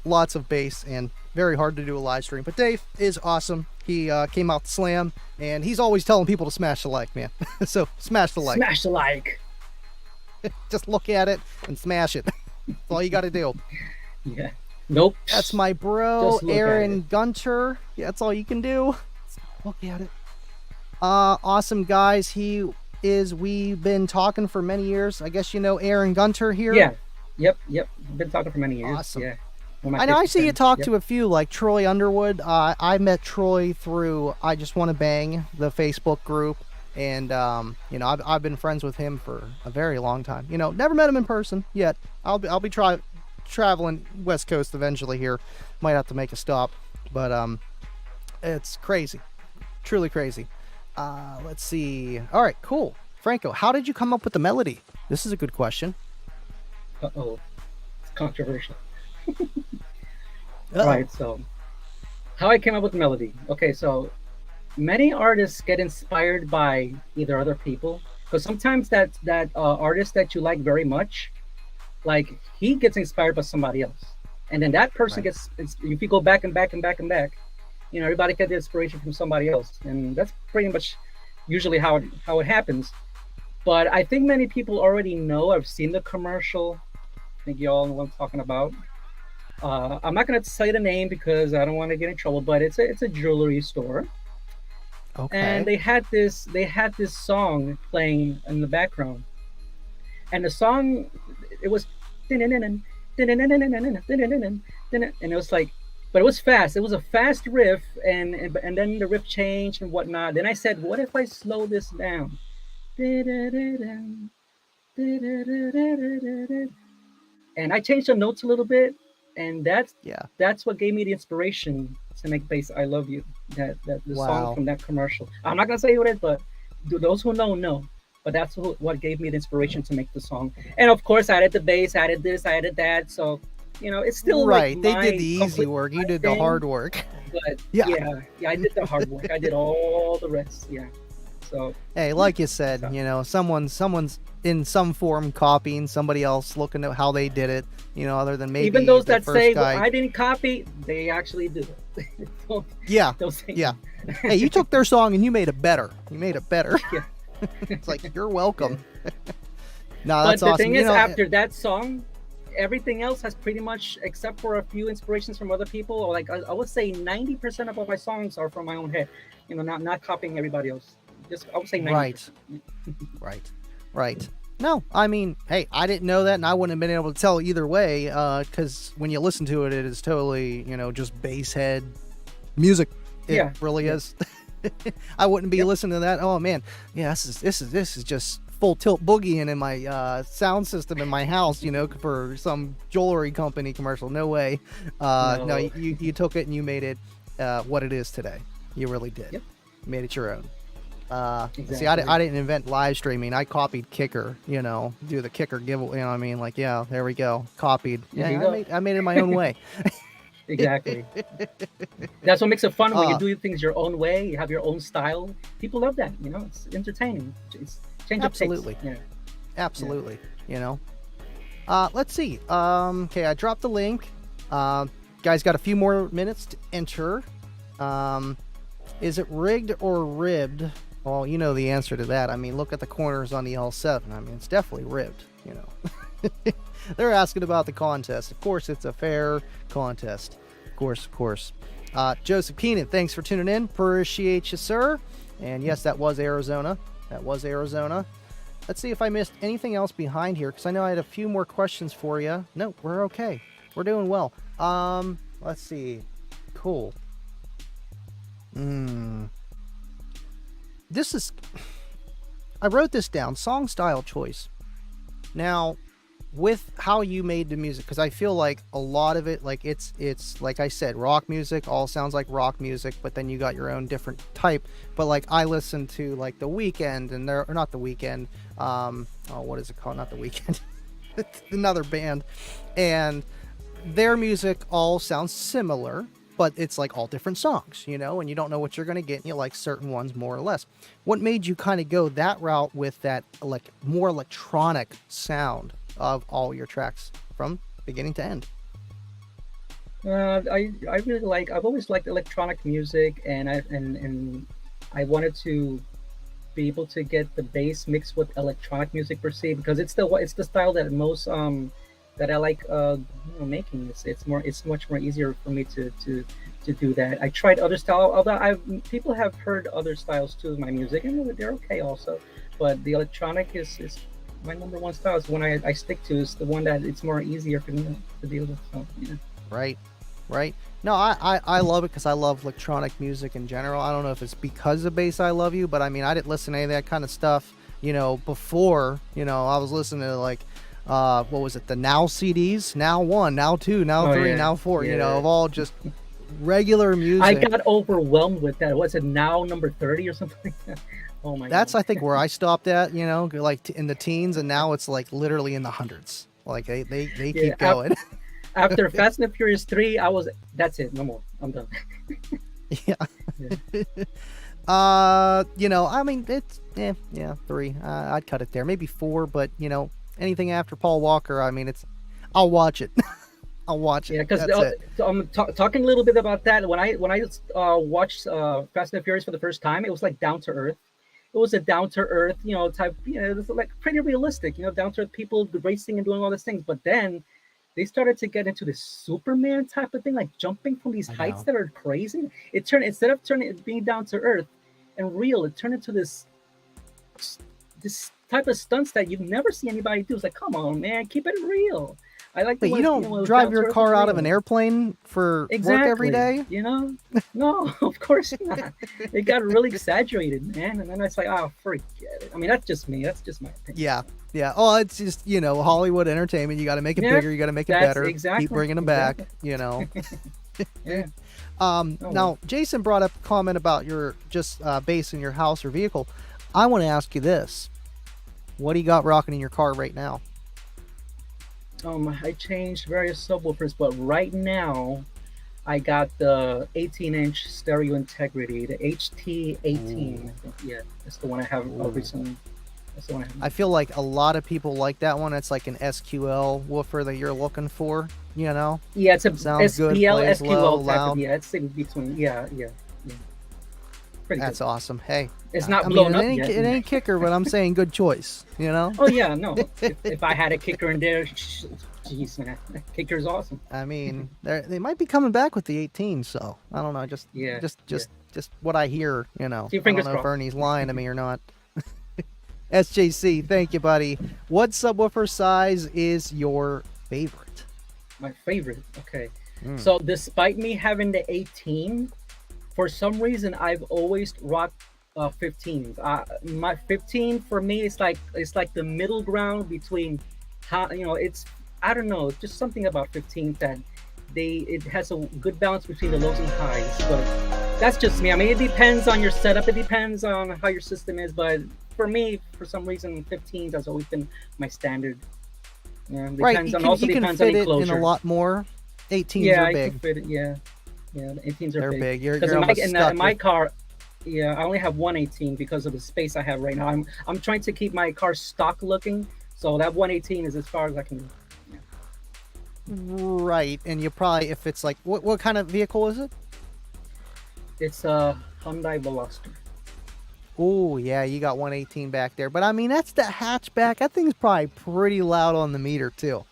lots of bass and very hard to do a live stream. But Dave is awesome. He came out to Slam, and he's always telling people to smash the like, man. So smash the like. Smash the like. Just look at it and smash it. That's all you got to do. Yeah. Nope. That's my bro, Aaron Gunter. Yeah, that's all you can do. Look at it. Awesome, guys. We've been talking for many years. I guess you know Aaron Gunter here. Yeah. Yep. Been talking for many years. Awesome. Yeah. I know I see you talk to a few, like Troy Underwood. I met Troy through I Just Want to Bang, the Facebook group. And, you know, I've been friends with him for a very long time. You know, never met him in person yet. I'll be traveling West Coast eventually here. Might have to make a stop. But it's crazy. Truly crazy. Let's see. All right, cool. Franco, how did you come up with the melody? This is a good question. Uh-oh. It's controversial. Uh-oh. Right, so how I came up with the melody. Okay, so many artists get inspired by either other people, because sometimes that artist that you like very much, like he gets inspired by somebody else, and then that person gets, if you go back and back, you know, everybody gets the inspiration from somebody else, and that's pretty much usually how it happens. But I think many people already know. I've seen the commercial. I think you all know what I'm talking about. I'm not going to say the name because I don't want to get in trouble, but it's a jewelry store. Okay. And they had this song playing in the background, and the song, it was and it was like, but it was fast. It was a fast riff, and then the riff changed and whatnot. Then I said, what if I slow this down? And I changed the notes a little bit, and that's what gave me the inspiration to make Bass I Love You, the song from that commercial. I'm not gonna say what it is, but those who know. But that's what gave me the inspiration to make the song. And of course, I added the bass, I added this, I added that. So, you know, it's still right. Like they did the easy work. You did the hard work. But yeah, I did the hard work. I did all the rest. Yeah. So hey, like you said, you know, someone's in some form copying somebody else, looking at how they did it. You know, other than maybe even those the that first say guy. well, I didn't copy, they actually do it. Yeah. Say, yeah. Hey, you took their song and you made it better. Yeah. It's like, you're welcome. No, but that's the awesome. thing You is, know, after that song, everything else has pretty much, except for a few inspirations from other people, or like I would say 90% of all my songs are from my own head. You know, not copying everybody else. Just I would say 90%. Right. No, I mean, hey, I didn't know that, and I wouldn't have been able to tell either way, because when you listen to it, it is totally, you know, just bass head music. It really is. I wouldn't be listening to that. Oh man, yeah, this is just full tilt boogieing in my sound system in my house, you know, for some jewelry company commercial. No way. No, you took it and you made it what it is today. You really did. Yep. You made it your own. Exactly. See, I didn't invent live streaming. I copied Kicker, you know, do the Kicker giveaway. You know what I mean? Like, yeah, there we go. Copied. Yeah, I made it my own way. Exactly. That's what makes it fun when you do things your own way. You have your own style. People love that. You know, it's entertaining. It's change of taste. Yeah. Absolutely. You know. Let's see. Okay, I dropped the link. Guys, got a few more minutes to enter. Is it rigged or ribbed? Well, you know the answer to that. I mean, look at the corners on the L7. I mean, it's definitely ribbed. You know. They're asking about the contest. Of course, it's a fair contest. Of course. Joseph Keenan, thanks for tuning in. Appreciate you, sir. And yes, that was Arizona. That was Arizona. Let's see if I missed anything else behind here, because I know I had a few more questions for you. No, we're okay. We're doing well. Let's see. Cool. This is... I wrote this down. Song style choice. Now, with how you made the music, because I feel like a lot of it, like it's like I said, rock music all sounds like rock music, but then you got your own different type. But like I listen to like The Weeknd, and they're, or not The Weeknd, what is it called? Not The Weeknd. It's another band, and their music all sounds similar, but it's like all different songs, you know, and you don't know what you're going to get, and you like certain ones more or less. What made you kind of go that route with that like more electronic sound of all your tracks from beginning to end? I really like, I've always liked electronic music, and I wanted to be able to get the bass mixed with electronic music per se, because it's the style that most that I like making. It's much more easier for me to do that. I tried other style, although people have heard other styles too of my music, and they're okay also. But the electronic is my number one style. Is the one I stick to. Is the one that it's more easier for me to deal with. So, yeah. Right. No, I love it because I love electronic music in general. I don't know if it's because of Bass I Love You, but I mean, I didn't listen to any of that kind of stuff, you know, before, you know, I was listening to like, what was it? The Now CDs, Now 1, Now 2, Now 3, Now 4, you know, of all just regular music. I got overwhelmed with that. What's it, Now number 30 or something like that? Oh my That's, God. I think, where I stopped at, you know, like in the teens, and now it's like literally in the hundreds. Like they keep going. After Fast and Furious 3, that's it, no more. I'm done. Yeah. You know, I mean, it's 3. I'd cut it there. Maybe 4, but you know, anything after Paul Walker, I mean, I'll watch it. I'll watch it. Yeah, because I'm talking a little bit about that. When I watched Fast and Furious for the first time, it was like down to earth. It was a down to earth, you know, type. You know, it was like pretty realistic, you know, down to earth people racing and doing all these things. But then they started to get into this Superman type of thing, like jumping from these heights that are crazy. It turned, instead of being down to earth and real, it turned into this type of stunts that you've never seen anybody do. It's like, come on, man, keep it real. I like. But you don't drive your car out of an airplane for work every day, you know? No, of course not. It got really exaggerated, man. And then it's like, oh, forget it. I mean, that's just me. That's just my opinion. Yeah. Oh, it's just, you know, Hollywood entertainment. You got to make it bigger. You got to make it better. Exactly. Keep bringing them back. You know. Yeah. Now, Jason brought up a comment about your just bass in your house or vehicle. I want to ask you this: what do you got rocking in your car right now? I changed various subwoofers, but right now I got the 18-inch stereo integrity, the HT18. Yeah, that's the one I have recently. That's the one I have. I feel like a lot of people like that one. It's like an SQL woofer that you're looking for, you know? Yeah, it's a Sounds SPL good, SQL low, type loud. of, yeah, it's in between. Yeah. Pretty That's good. awesome. Hey, it's not blown up yet. It ain't kicker, but I'm saying good choice, you know? Oh yeah, no. If I had a kicker in there, jeez, man, kicker's awesome. I mean, they might be coming back with the 18, so I don't know. Just what I hear, you know. I don't know if Ernie's lying to me or not. SJC, thank you, buddy. What subwoofer size is your favorite? My favorite. Okay. So despite me having the 18, for some reason I've always rocked 15s. My 15 for me is like the middle ground between how, you know, it's, I don't know, just something about 15 that it has a good balance between the lows and highs. But that's just me. I mean, it depends on your setup. It depends on how your system is. But for me, for some reason, 15s has always been my standard. Yeah, right. You can fit it in a lot more. 18s are big. I can fit it. Yeah, the 18s are They're big. You're in my car. Yeah, I only have one 18 because of the space I have right now. I'm trying to keep my car stock looking, so that 118 is as far as I can go. Right, and you probably, if it's like, what kind of vehicle is it? It's a Hyundai Veloster. Oh yeah, you got 118 back there, but I mean that's the hatchback. That thing's probably pretty loud on the meter too.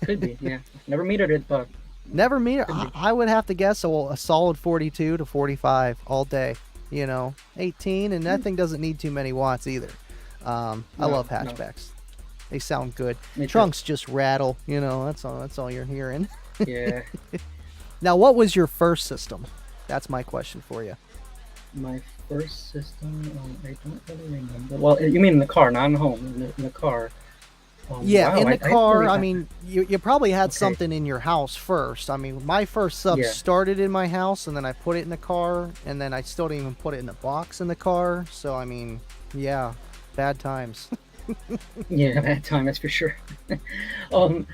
Could be, yeah. Never metered it, but never meter. I would have to guess a solid 42 to 45 all day. you know, 18, and that thing doesn't need too many watts either. I love hatchbacks. They sound good. Trunks just rattle, you know, that's all you're hearing. Yeah. Now, what was your first system? That's my question for you. My first system, I don't really remember. Well, you mean in the car, not in home, in the car. Yeah, wow, in the car. I have... mean, you probably had something in your house first. I mean, my first sub started in my house, and then I put it in the car, and then I still didn't even put it in the box in the car. So, I mean, yeah, bad times. Yeah, bad time, that's for sure. Well,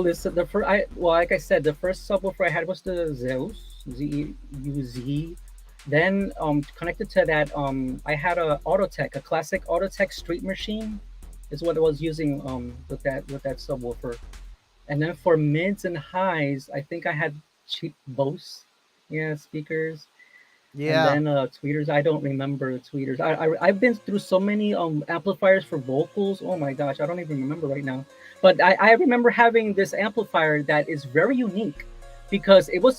like I said, the first subwoofer I had was the Zeus ZUZ. Then, connected to that, I had a classic Autotech street machine. Is what I was using with that subwoofer. And then for mids and highs, I think I had cheap Bose speakers. Yeah. And then tweeters, I don't remember the tweeters. I've been through so many amplifiers for vocals. Oh my gosh, I don't even remember right now. But I remember having this amplifier that is very unique because it was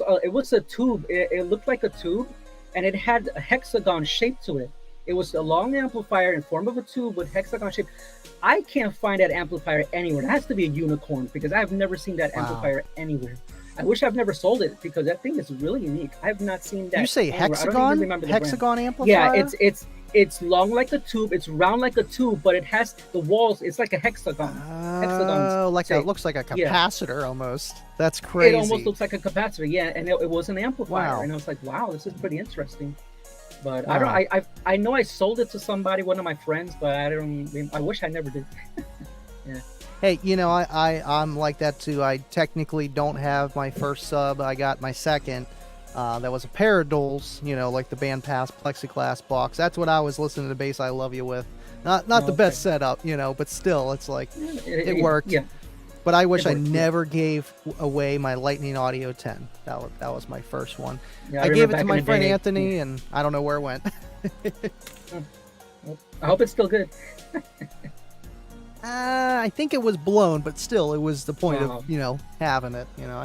a tube. It looked like a tube, and it had a hexagon shape to it. It was a long amplifier in form of a tube with hexagon shape. I can't find that amplifier anywhere. It has to be a unicorn because I've never seen that amplifier anywhere. I wish I've never sold it because that thing is really unique. I have not seen that. You say anywhere. hexagon? Hexagon amplifier? Yeah, it's long like a tube. It's round like a tube, but it has the walls. It's like a hexagon. Oh, it looks like a capacitor almost. That's crazy. It almost looks like a capacitor. Yeah, and it was an amplifier, and I was like, wow, this is pretty interesting. But I know I sold it to somebody, one of my friends, but I wish I never did. Yeah. Hey, you know, I'm like that too. I technically don't have my first sub. I got my second. That was a pair of Duals, you know, like the Bandpass plexiglass box. That's what I was listening to Bass I Love You with. Not the best setup, you know, but still, it's like it worked. Yeah. But I wish I never gave away my Lightning Audio 10. That was my first one. Yeah, I gave it to my friend Anthony, and I don't know where it went. I hope it's still good. I think it was blown, but still, it was the point of, you know, having it. You know,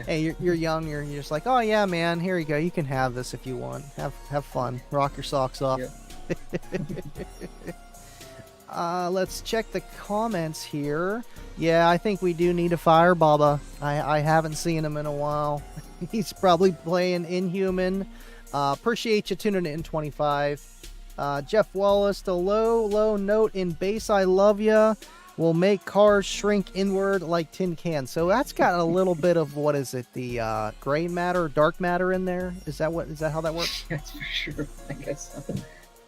hey, you're young, you're just like, oh yeah, man, here you go. You can have this if you want. Have fun. Rock your socks off. Yeah. Let's check the comments here. Yeah, I think we do need a fire Baba. I haven't seen him in a while. He's probably playing Inhuman. Appreciate you tuning in 25. Jeff Wallace, the low note in Bass I Love Ya will make cars shrink inward like tin cans. So that's got a little bit of, what is it, the gray matter, dark matter in there? Is that how that works? That's for sure. I guess so.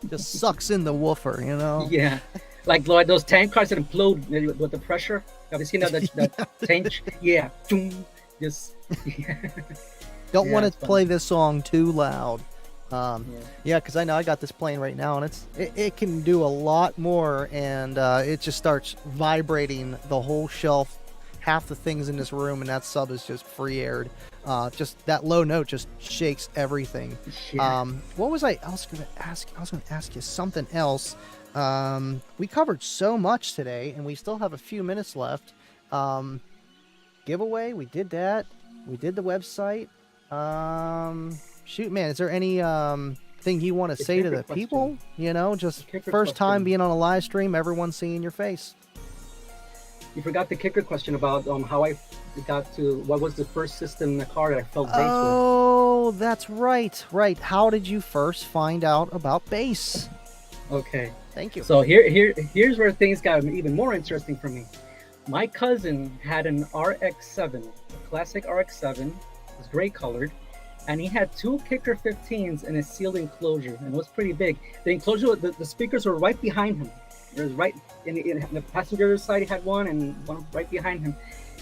Just sucks in the woofer, you know? Yeah. Like those tank cars that implode with the pressure. Have you seen that tank? Yeah. Just, Don't want to play this song too loud. Yeah, because I know I got this playing right now, and it can do a lot more, and it just starts vibrating the whole shelf, half the things in this room, and that sub is just free aired. Just that low note just shakes everything. Yeah. What was I was going to ask? I was going to ask you something else. We covered so much today, and we still have a few minutes left. Giveaway, we did that. We did the website. Shoot, man, is there any thing you want to say to the people? You know, just first time being on a live stream, everyone seeing your face. You forgot the kicker question about how I got to, what was the first system in the car that I felt bass with. Oh, that's right. How did you first find out about bass? Okay. Thank you. So here's where things got even more interesting for me. My cousin had an RX-7, a classic RX-7. It was gray colored. And he had two Kicker 15s in a sealed enclosure, and it was pretty big. The enclosure, the speakers were right behind him. It was right in the passenger side. He had one, and one right behind him.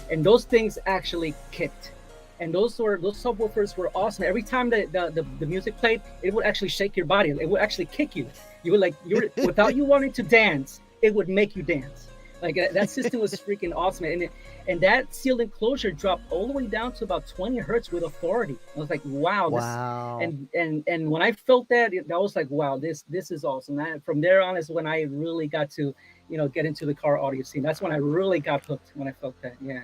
And those things actually kicked. And those subwoofers were awesome. Every time the music played, it would actually shake your body. It would actually kick you. You would without you wanting to dance, it would make you dance. Like that system was freaking awesome, and that sealed enclosure dropped all the way down to about 20 hertz with authority. I was like, wow. And when I felt that, I was like, wow, this is awesome. And from there on is when I really got to, get into the car audio scene. That's when I really got hooked, when I felt that. Yeah.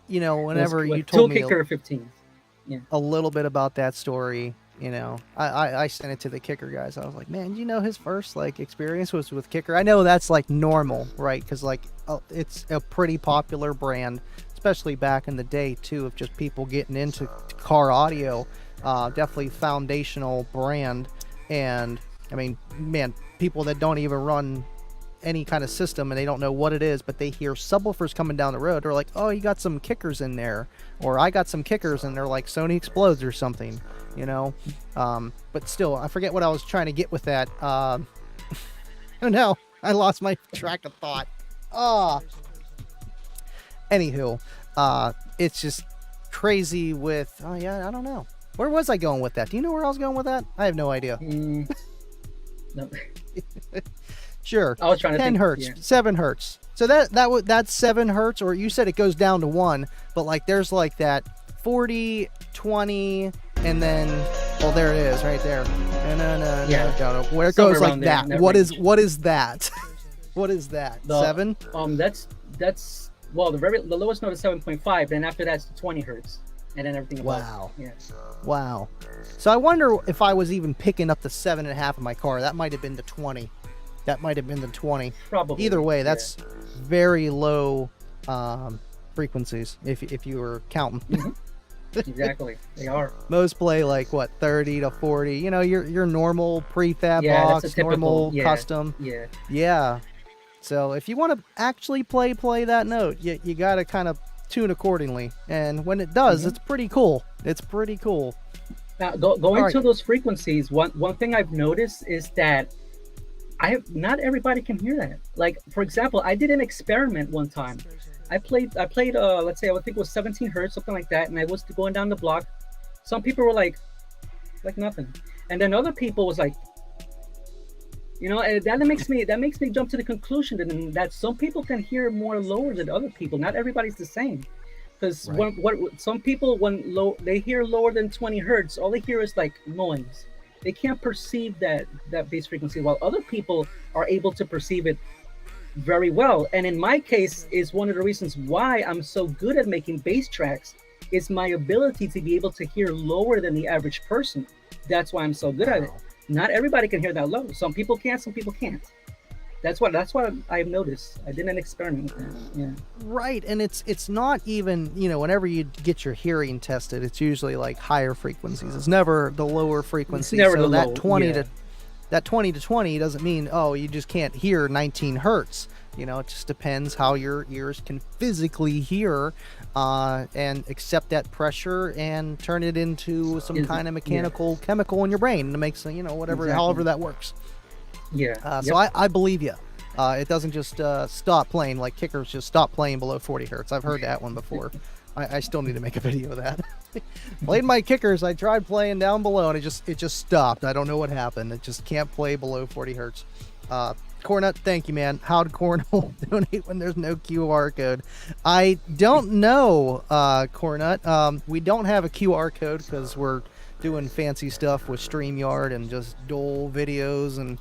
Whenever you told me Kicker 15s. Yeah. A little bit about that story, You know, I sent it to the kicker guys. I was like, man, you know, his first like experience was with kicker. I know that's like normal, right? Because like it's a pretty popular brand, especially back in the day too, of just people getting into car audio. Definitely foundational brand. And I mean, man, people that don't even run any kind of system and they don't know what it is, but they hear subwoofers coming down the road, they're like, oh, you got some kickers in there, or I got some kickers, and they're like Sony Explodes or something, you know. But still, I forget what I was trying to get with that. Oh no, I lost my track of thought. Anywho, it's just crazy with, oh yeah, I don't know, where was I going with that? Do you know where I was going with that? I have no idea. No. Sure. I was trying to 10 think, hertz, yeah. 7 hertz. So that's 7 hertz, or you said it goes down to 1, but like there's like that 40, 20, and then, well, there it is right there. Yeah. Where it Somewhere goes like around there, in that. that What range. is that? What is that? 7? That's well, the lowest note is 7.5, then after that's 20 hertz, and then everything above. Wow. Yeah. Wow. So I wonder if I was even picking up the 7.5 of my car. That might have been the 20. That might have been the 20. Probably. Either way, that's very low frequencies if you were counting. Exactly. They are. Most play like what, 30 to 40. You know, your normal prefab Yeah, box, that's a typical, normal yeah, custom. Yeah. Yeah. So if you want to actually play that note, you got to kind of tune accordingly. And when it does, it's pretty cool. It's pretty cool. Now, going right. to those frequencies, one thing I've noticed is that not everybody can hear that. Like, for example, I did an experiment one time. I played let's say, I think it was 17 hertz, something like that, and I was going down the block. Some people were like nothing, and then other people was like, you know, and that makes me jump to the conclusion that some people can hear more lower than other people. Not everybody's the same, because some people, when they hear lower than 20 hertz, all they hear is like noise. They can't perceive that bass frequency, while other people are able to perceive it very well. And in my case, is one of the reasons why I'm so good at making bass tracks is my ability to be able to hear lower than the average person. That's why I'm so good at it. Not everybody can hear that low. Some people can, some people can't. That's what I've noticed. I did an experiment with that. Yeah. Right, and it's not even, you know, whenever you get your hearing tested, it's usually like higher frequencies. It's never the lower frequencies. Never so the that low, 20 yeah. that 20 to 20 doesn't mean, oh, you just can't hear 19 hertz. You know, it just depends how your ears can physically hear and accept that pressure and turn it into some kind of mechanical chemical in your brain to make, you know, whatever, however that works. Yeah. So I believe you. It doesn't just stop playing, like kickers just stop playing below 40 hertz. I've heard that one before. I still need to make a video of that. Played my kickers. I tried playing down below and it just stopped. I don't know what happened. It just can't play below 40 hertz. Cornut, thank you, man. How'd Cornell donate when there's no QR code? I don't know, Cornut. We don't have a QR code because we're doing fancy stuff with StreamYard and just dual videos, and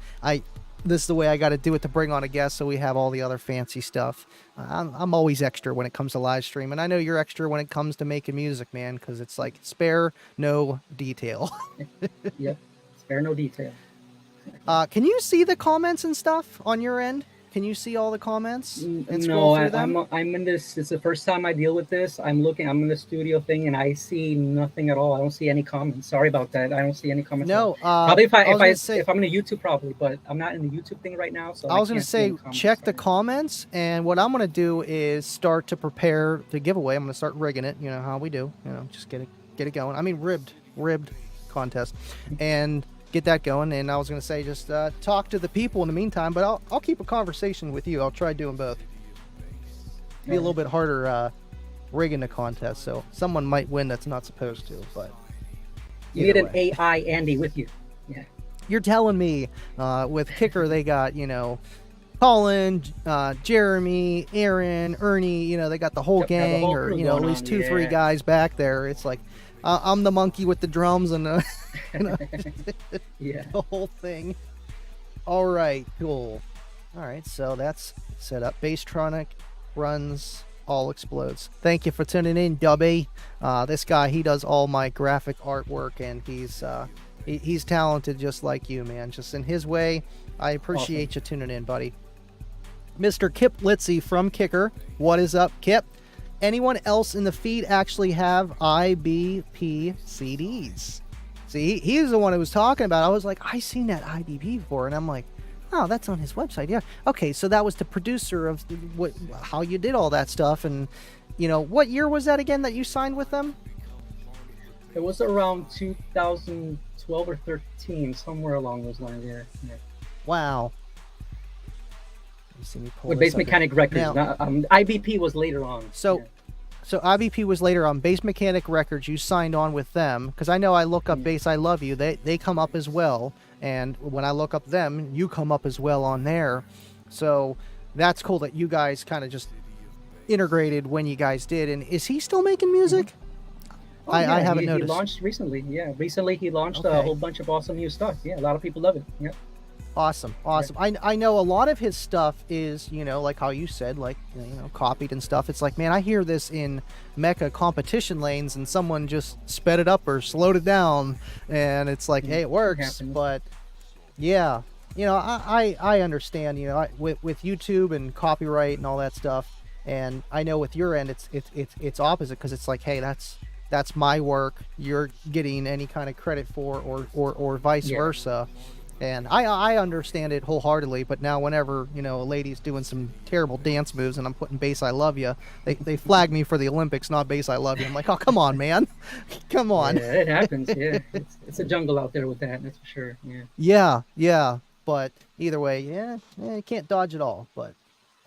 this is the way I got to do it to bring on a guest, so we have all the other fancy stuff. I'm always extra when it comes to live stream, and I know you're extra when it comes to making music, man, because it's like spare no detail. Yep, spare no detail. Can you see the comments and stuff on your end? Can you see all the comments and scroll through them? I'm in this. It's the first time I deal with this. I'm in the studio thing, and I see nothing at all. I don't see any comments. Sorry about that. I don't see any comments. No, probably if I'm in the YouTube, probably, but I'm not in the YouTube thing right now. So I was going to say, check the comments, and what I'm going to do is start to prepare the giveaway. I'm going to start rigging it. You know how we do. You know, just get it going. I mean, ribbed contest, and get that going. And I was going to say, just talk to the people in the meantime, but I'll keep a conversation with you. I'll try doing both. Be a little bit harder rigging the contest, so someone might win that's not supposed to, but you need an AI Andy with you. Yeah, you're telling me. With kicker, they got, you know, Colin, Jeremy, Aaron, Ernie, you know, they got the whole gang, the whole or, you know, at least 2-3 guys back there. It's like I'm the monkey with the drums and you know, the whole thing. All right, cool. All right, so that's set up. Bassotronic runs all explodes. Thank you for tuning in, Dubby. This guy, he does all my graphic artwork, and he's talented just like you, man. Just in his way. I appreciate you tuning in, buddy. Mr. Kip Litzy from Kicker. What is up, Kip? Anyone else in the feed actually have IBP CDs? See, he's the one who was talking about it. I was like, I seen that IBP before, and I'm like, oh, that's on his website. Yeah. Okay, so that was the producer of how you did all that stuff. And, you know, what year was that again that you signed with them? It was around 2012 or 13, somewhere along those lines. Yeah. Wow. See me pull with this Bass up Mechanic here. Records. Now, IBP was later on. So IBP was later on. Bass Mechanic Records, you signed on with them, because I know I look up Bass I Love You. They come up as well, and when I look up them, you come up as well on there. So that's cool that you guys kind of just integrated when you guys did. And is he still making music? Oh, I haven't noticed. He launched recently. Yeah, recently he launched a whole bunch of awesome new stuff. Yeah, a lot of people love it. Yeah. Awesome. I know a lot of his stuff is, you know, like how you said, like, you know, copied and stuff. It's like, man, I hear this in Mecha competition lanes and someone just sped it up or slowed it down, and it's like, hey, it works. But yeah, you know, I understand, you know, with YouTube and copyright and all that stuff, and I know with your end it's opposite, because it's like, hey, that's my work. You're getting any kind of credit for, or vice versa. And I understand it wholeheartedly, but now whenever, you know, a lady's doing some terrible dance moves and I'm putting Bass I Love You, they flag me for the Olympics, not Bass I Love You. I'm like, oh, come on, man. Come on. Yeah, it happens, yeah. It's a jungle out there with that, that's for sure, yeah. Yeah. But either way, you can't dodge it all. But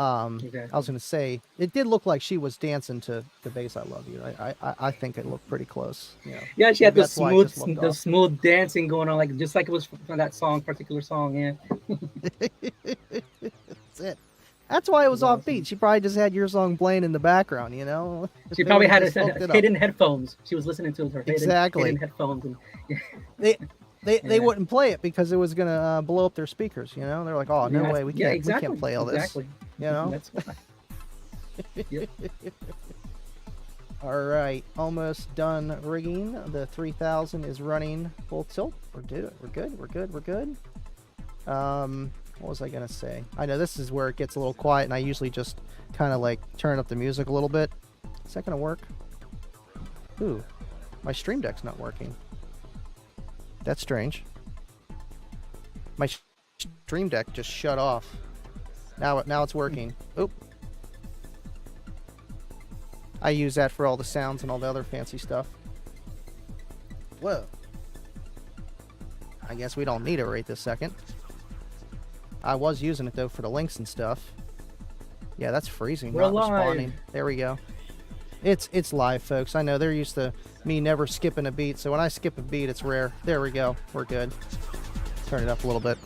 exactly. I was going to say, it did look like she was dancing to Bass I Love You. I think it looked pretty close. You know? Yeah, she had the smooth dancing going on, like just like it was from that particular song. Yeah. That's it. That's why it was offbeat. She probably just had your song playing in the background, you know. She probably had hidden headphones. She was listening to her hidden headphones. And, yeah. They wouldn't play it because it was gonna blow up their speakers. You know, they're like, oh, no way, we can't play all this. Exactly. You know. That's why. Yep. All right, almost done rigging. The 3000 is running full tilt. We're good. What was I gonna say? I know this is where it gets a little quiet, and I usually just kind of like turn up the music a little bit. Is that gonna work? Ooh, my Stream Deck's not working. That's strange. My Stream Deck just shut off. Now it's working. Oop. I use that for all the sounds and all the other fancy stuff. Whoa. I guess we don't need it right this second. I was using it though for the links and stuff. Yeah, that's freezing. We're not responding. live. There we go. It's live, folks. I know they're used to me never skipping a beat, so when I skip a beat, it's rare. There we go. We're good. Turn it up a little bit.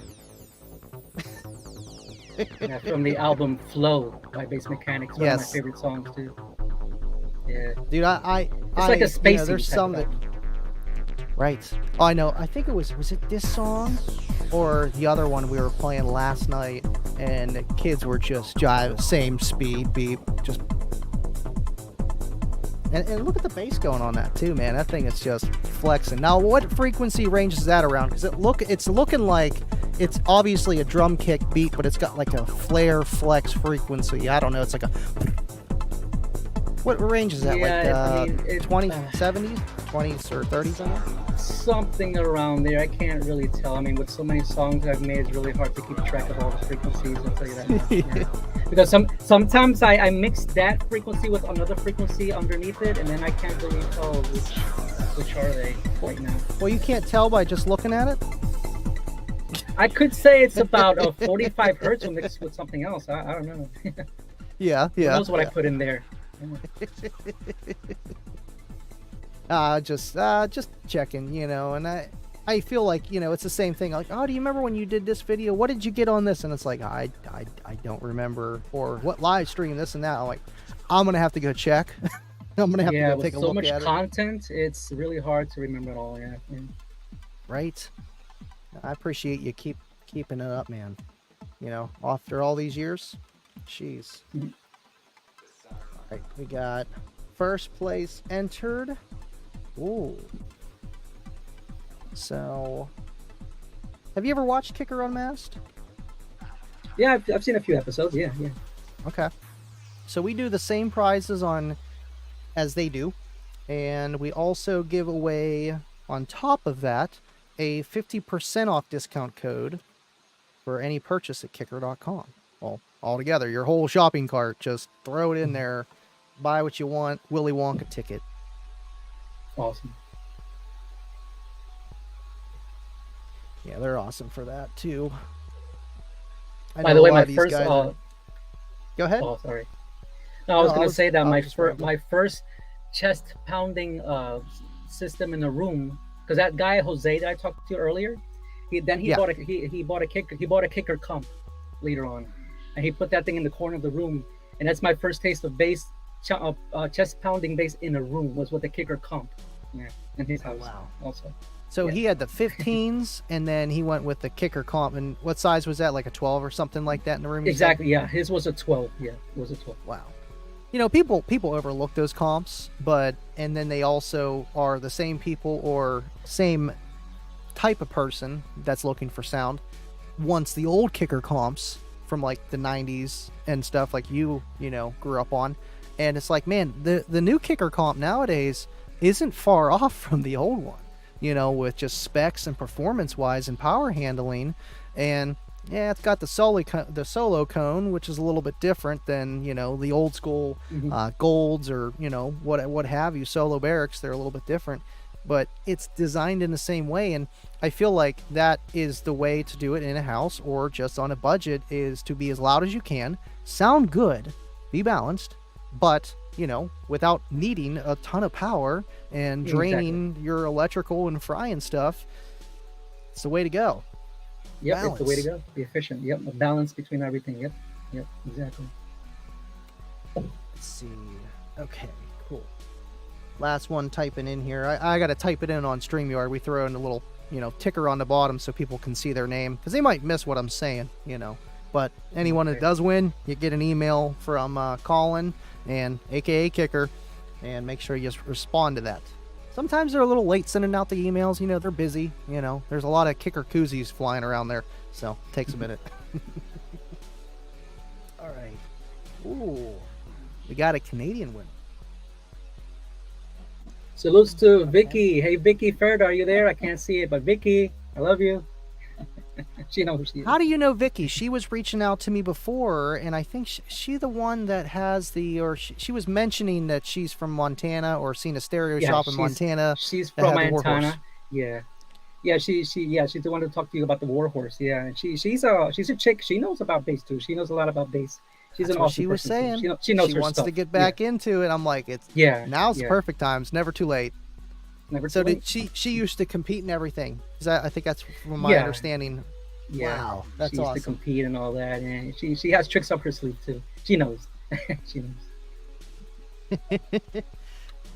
Yeah, from the album Flow by Bass Mechanics, one of my favorite songs too. Yeah, dude, it's like a space. You know, there's some that. Right. Oh, I know. I think it was it this song or the other one we were playing last night, and the kids were just jive, same speed, beep, just. And look at the bass going on that too, man. That thing is just flexing. Now, what frequency range is that around? Because it's looking like it's obviously a drum kick beat, but it's got like a flare flex frequency. I don't know. It's like a. What range is that? Yeah, like 20, 70s, 20s, or 30s? Something around there. I can't really tell. I mean, with so many songs I've made, it's really hard to keep track of all the frequencies. I'll tell you that. Yeah. Because sometimes I mix that frequency with another frequency underneath it, and then I can't really tell which are they right now. Well, you can't tell by just looking at it? I could say it's about 45 hertz mixed with something else. I don't know. Yeah. Who knows what I put in there? Just checking, you know, and I feel like, you know, it's the same thing. Like, oh, do you remember when you did this video? What did you get on this? And it's like, I don't remember. Or what live stream, this and that. I'm like, I'm going to have to go check. I'm going to have to go take a look at it. Yeah, with so much content, it's really hard to remember it all. Yeah. Right. I appreciate you keeping it up, man. You know, after all these years. Jeez. Right, we got first place entered. Ooh. So, have you ever watched Kicker Unmasked? Yeah, I've seen a few episodes. Yeah. Okay. So we do the same prizes on as they do, and we also give away on top of that a 50% off discount code for any purchase at kicker.com. Well, altogether, your whole shopping cart, just throw it in there, buy what you want, Willy Wonka ticket. Awesome. Yeah, they're awesome for that too. I By know the a way, lot my of these first. guys are- Go ahead. Oh, sorry. No, I was No, gonna say that I was just my first chest pounding system in the room, because that guy Jose that I talked to earlier, he Yeah. bought a kicker comp later on, and he put that thing in the corner of the room, and that's my first taste of bass, chest pounding bass in a room was with the kicker comp. Yeah, in his house. Wow. Also. So Yeah. he had the 15s, and then he went with the kicker comp. And what size was that? Like a 12 or something like that in the room? you said? Exactly. Yeah, his was a 12. Yeah, it was a 12. Wow. You know, people overlook those comps, and then they also are the same people or same type of person that's looking for sound wants the old kicker comps from like the 90s and stuff like you know, grew up on. And it's like, man, the new kicker comp nowadays isn't far off from the old one, you know, with just specs and performance wise and power handling. And yeah, it's got the solo cone, which is a little bit different than, you know, the old school golds or, you know, what have you, solo barracks. They're a little bit different, but it's designed in the same way. And I feel like that is the way to do it in a house or just on a budget, is to be as loud as you can, sound good, be balanced, but, you know, without needing a ton of power and draining your electrical and frying stuff. It's the way to go. Yep, Balance. it's the way to go. Be efficient. Yep, a balance between everything. Yep, exactly. Let's see. Okay, cool. Last one typing in here. I got to type it in on StreamYard. We throw in a little, you know, ticker on the bottom so people can see their name, because they might miss what I'm saying, you know. But anyone that does win, you get an email from Colin, and AKA Kicker, and make sure you just respond to that. Sometimes they're a little late sending out the emails, you know, they're busy, you know, there's a lot of kicker koozies flying around there, so it takes a minute. All right. Ooh, we got a Canadian win. Salutes to Vicky. Hey, Vicky Ferd, are you there? I can't see it, but Vicky, I love you. She knows who she is. How do you know Vicky? She was reaching out to me before, and I think she the one that has she was mentioning that she's from Montana or seen a stereo shop in Montana. She's that from had the Warhorse. Montana. Yeah, she's the one to talk to you about the Warhorse. Yeah, and she's a chick. She knows about bass too. She knows a lot about bass. She's That's an what awesome she was person, too. saying. She knows she her wants stuff. to get back into it. I'm like, now's the perfect time. It's never too late. Never So too did late. she used to compete in everything? I think that's from my understanding. Yeah, Wow, that's she used awesome. to compete and all that, and she has tricks up her sleeve too. She knows. She knows.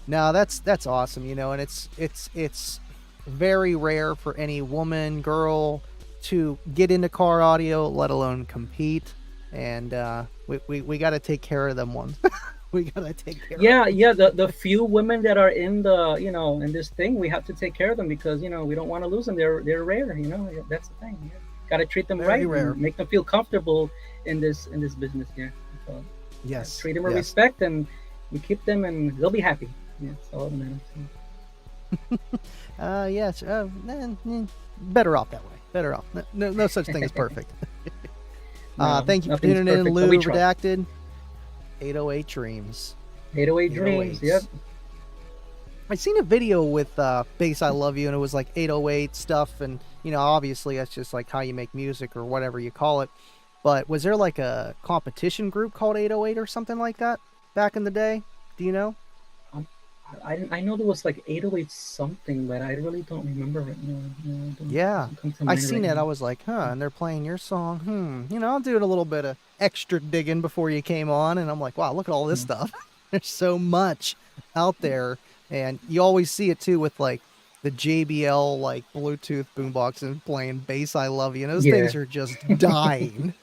No, that's awesome, you know, and it's very rare for any woman, girl to get into car audio, let alone compete. And we got to take care of them ones. We got to take care of them. Yeah, the few women that are in the, you know, in this thing, we have to take care of them because, you know, we don't want to lose them. They're rare, you know. That's the thing. Yeah. Got to treat them Very right, rare. and make them feel comfortable in this business. Yeah. So, Yes. treat them with yes. respect, and we keep them, and they'll be happy. Yeah. So, Yes. Better off that way. Better off. No such thing as perfect. Thank you for nothing's tuning in, perfect, but Lou we try. Redacted. 808 Dreams. 808 Dreams. 808s. Yep. I seen a video with Bass I Love You, and it was like 808 stuff, and you know, obviously that's just like how you make music or whatever you call it. But was there like a competition group called 808 or something like that back in the day? Do you know? I know there was like 808 something, but I really don't remember it. No, Yeah, I seen it. I was like, huh, and they're playing your song. You know, I'm doing a little bit of extra digging before you came on, and I'm like, wow, look at all this stuff. There's so much out there, and you always see it too with like the JBL like Bluetooth boombox and playing Bass I Love You. And those things are just dying,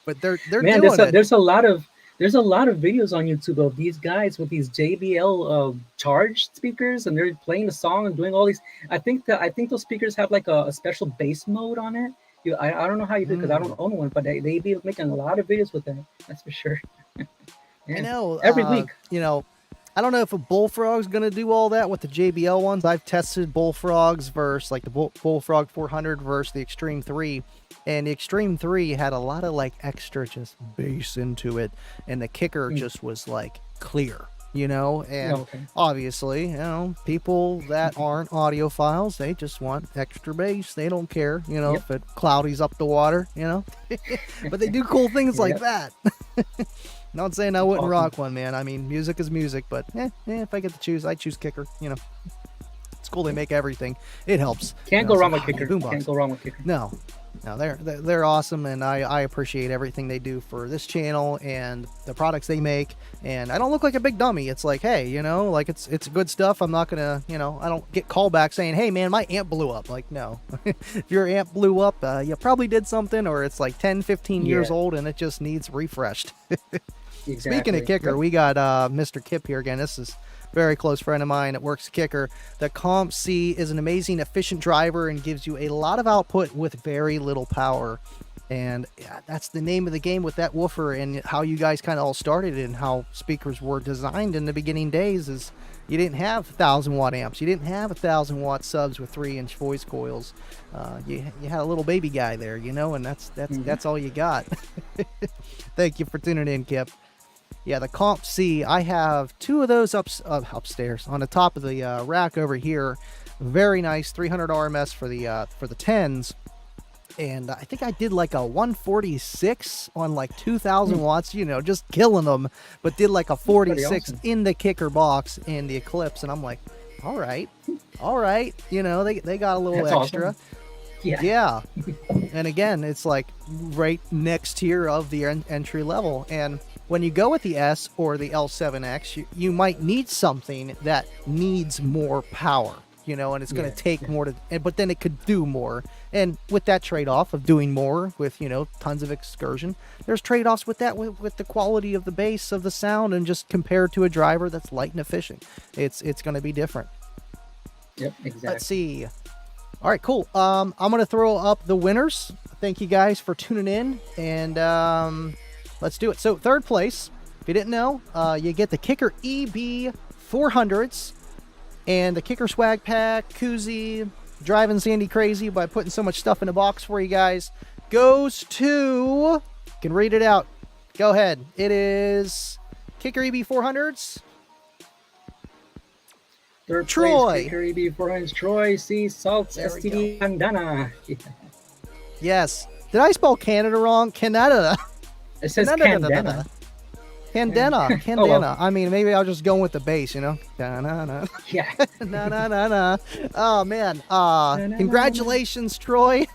but they're Man, doing it. there's a lot of There's a lot of videos on YouTube of these guys with these JBL charged speakers, and they're playing the song and doing all these. I think those speakers have like a special bass mode on it. I don't know how you do because I don't own one, but they be making a lot of videos with that. That's for sure. I know. Every week. You know, I don't know if a Bullfrog's going to do all that with the JBL ones. I've tested Bullfrogs versus like the Bullfrog 400 versus the Extreme 3. And the Extreme 3 had a lot of like extra just bass into it. And the kicker just was like clear, you know? And obviously, you know, people that aren't audiophiles, they just want extra bass. They don't care, you know, if it cloudies up the water, you know? But they do cool things like that. Not saying I wouldn't rock one, man. I mean, music is music, but if I get to choose, I choose kicker. You know, it's cool. They make everything. It helps. Can't go wrong with kicker. Can't go wrong with kicker. No, they're awesome, and I appreciate everything they do for this channel and the products they make. And I don't look like a big dummy. It's like, hey, you know, like it's good stuff. I'm not gonna, you know, I don't get callbacks saying, hey, man, my amp blew up. Like, no, if your amp blew up, you probably did something, or it's like 10, 15 years old and it just needs refreshed. Exactly. Speaking of kicker, we got Mr. Kip here again. This is a very close friend of mine that works kicker. The Comp C is an amazing, efficient driver and gives you a lot of output with very little power. And that's the name of the game with that woofer, and how you guys kind of all started and how speakers were designed in the beginning days is you didn't have 1,000-watt amps. You didn't have 1,000-watt subs with 3-inch voice coils. You had a little baby guy there, you know, and that's all you got. Thank you for tuning in, Kip. Yeah, the Comp C, I have two of those upstairs on the top of the rack over here. Very nice 300 RMS for the 10s. And I think I did like a 146 on like 2,000 watts, you know, just killing them. But did like a 46 in the kicker box in the Eclipse. And I'm like, all right. You know, they got a little extra. Awesome. Yeah. And again, it's like right next tier of the entry level. And when you go with the S or the L7X, you might need something that needs more power, you know, and it's going to take more but then it could do more. And with that trade-off of doing more with, you know, tons of excursion, there's trade-offs with that, with the quality of the bass of the sound, and just compared to a driver that's light and efficient. It's going to be different. Yep, exactly. Let's see. All right, cool. I'm going to throw up the winners. Thank you guys for tuning in, and let's do it. So third place, if you didn't know, you get the Kicker EB 400s and the Kicker Swag Pack, koozie, driving Sandy crazy by putting so much stuff in a box for you guys, goes to, you can read it out. Go ahead. It is Kicker EB 400s. Third Troy. Place, Kicker EB 400s. Troy C. Salts STD Bandana. Yes. Did I spell Canada wrong? Canada. It says Candana. Candana. Oh, well. I mean, maybe I'll just go with the bass, you know? Da-na-na. Yeah. Na-na-na-na. Oh, man. Congratulations, Troy.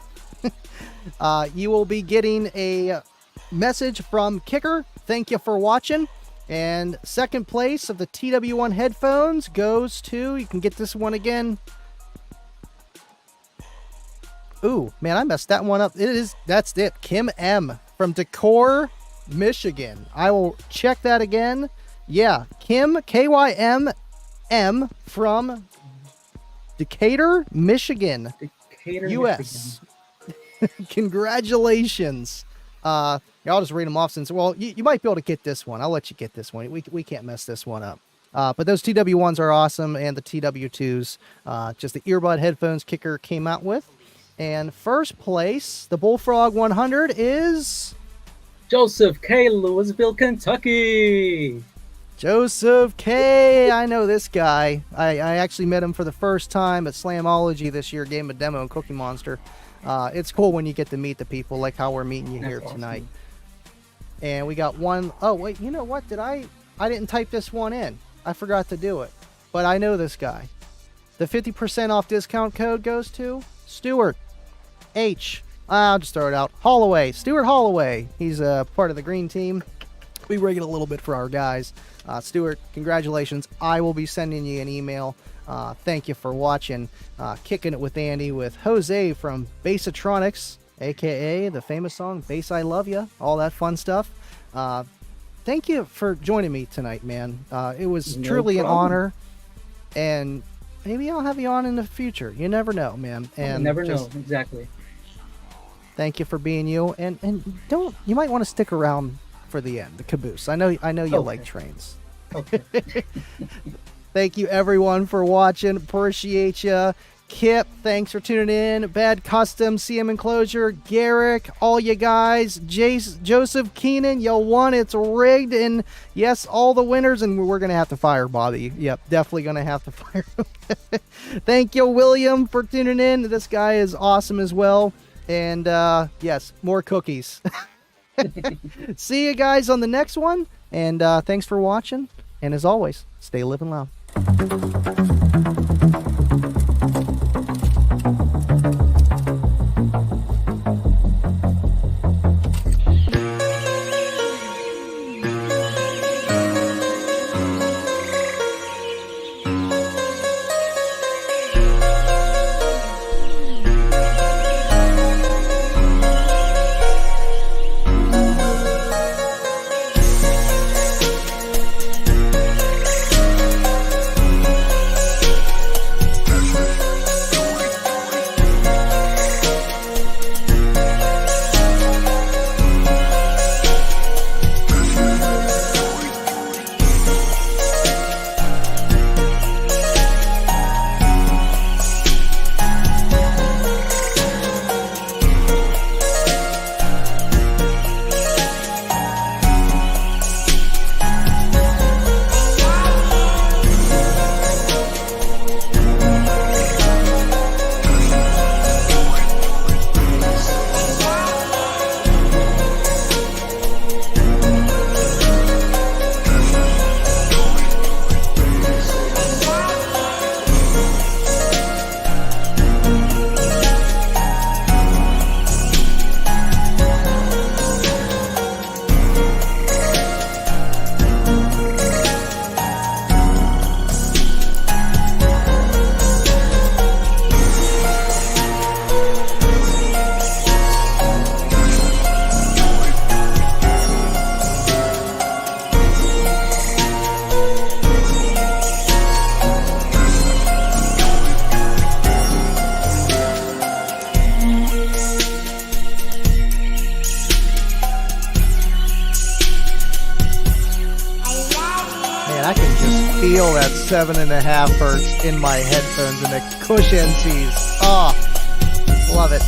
You will be getting a message from Kicker. Thank you for watching. And second place of the TW1 headphones goes to, you can get this one again. Ooh, man, I messed that one up. That's it. Kim M from Decorah, Michigan. I will check that again. Yeah, Kim, KYM from Decatur, Michigan. Decatur, US. Congratulations. I'll just read them off since, well, you might be able to get this one. I'll let you get this one. We can't mess this one up. But those TW1s are awesome, and the TW2s, just the earbud headphones Kicker came out with. And first place, the Bullfrog 100 is Joseph K. Louisville, Kentucky. Joseph K. I know this guy. I actually met him for the first time at Slamology this year, gave him a demo in Cookie Monster. It's cool when you get to meet the people like how we're meeting you here tonight. And we got one, oh wait, you know what? I didn't type this one in. I forgot to do it. But I know this guy. The 50% off discount code goes to Stuart H. I'll just throw it out. LLwA. Stuart LLwA. He's a part of the green team. We rig it a little bit for our guys. Stuart, congratulations. I will be sending you an email. Thank you for watching. Kicking it with Andy with Jose from Bassotronics, aka the famous song Bass I Love Ya, all that fun stuff. thank you for joining me tonight, man. It was No truly an problem. honor, and maybe I'll have you on in the future. You never know, man. And You never know. just Exactly. thank you for being you, and don't you might want to stick around for the end, the caboose. I know you Okay. like trains. Okay. Thank you everyone for watching. Appreciate you. Kip, thanks for tuning in. Bad Custom, CM Enclosure, Garrick, all you guys. Jace, Joseph Keenan, you won. It's rigged. And yes, all the winners. And we're going to have to fire Bobby. Yep, definitely going to have to fire him. Thank you, William, for tuning in. This guy is awesome as well. And yes, more cookies. See you guys on the next one. And thanks for watching. And as always, stay living loud. I can just feel that 7.5 hertz in my headphones and the cushion sees. Oh, love it.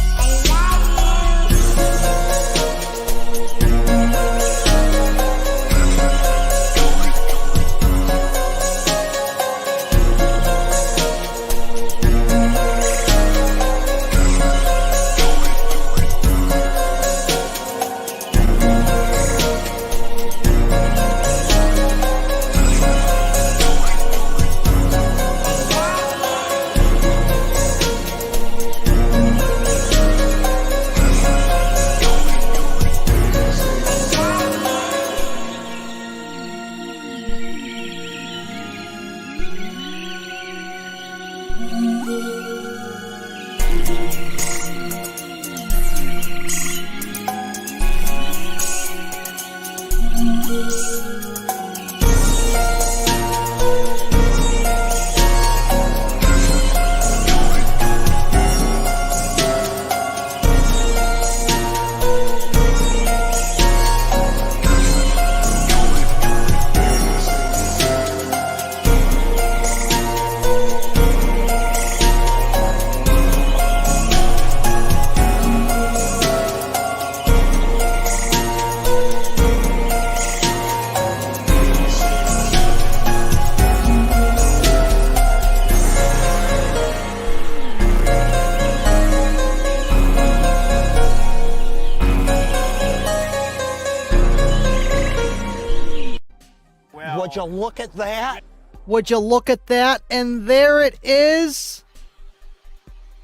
Would you look at that? Would you look at that? And there it is.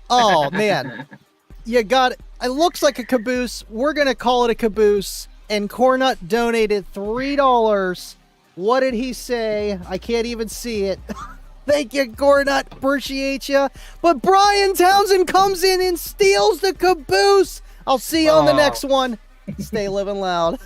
Oh, man. You got it. It looks like a caboose. We're going to call it a caboose. And Cornut donated $3. What did he say? I can't even see it. Thank you, Cornut. Appreciate you. But Brian Townsend comes in and steals the caboose. I'll see you on the next one. Stay living loud.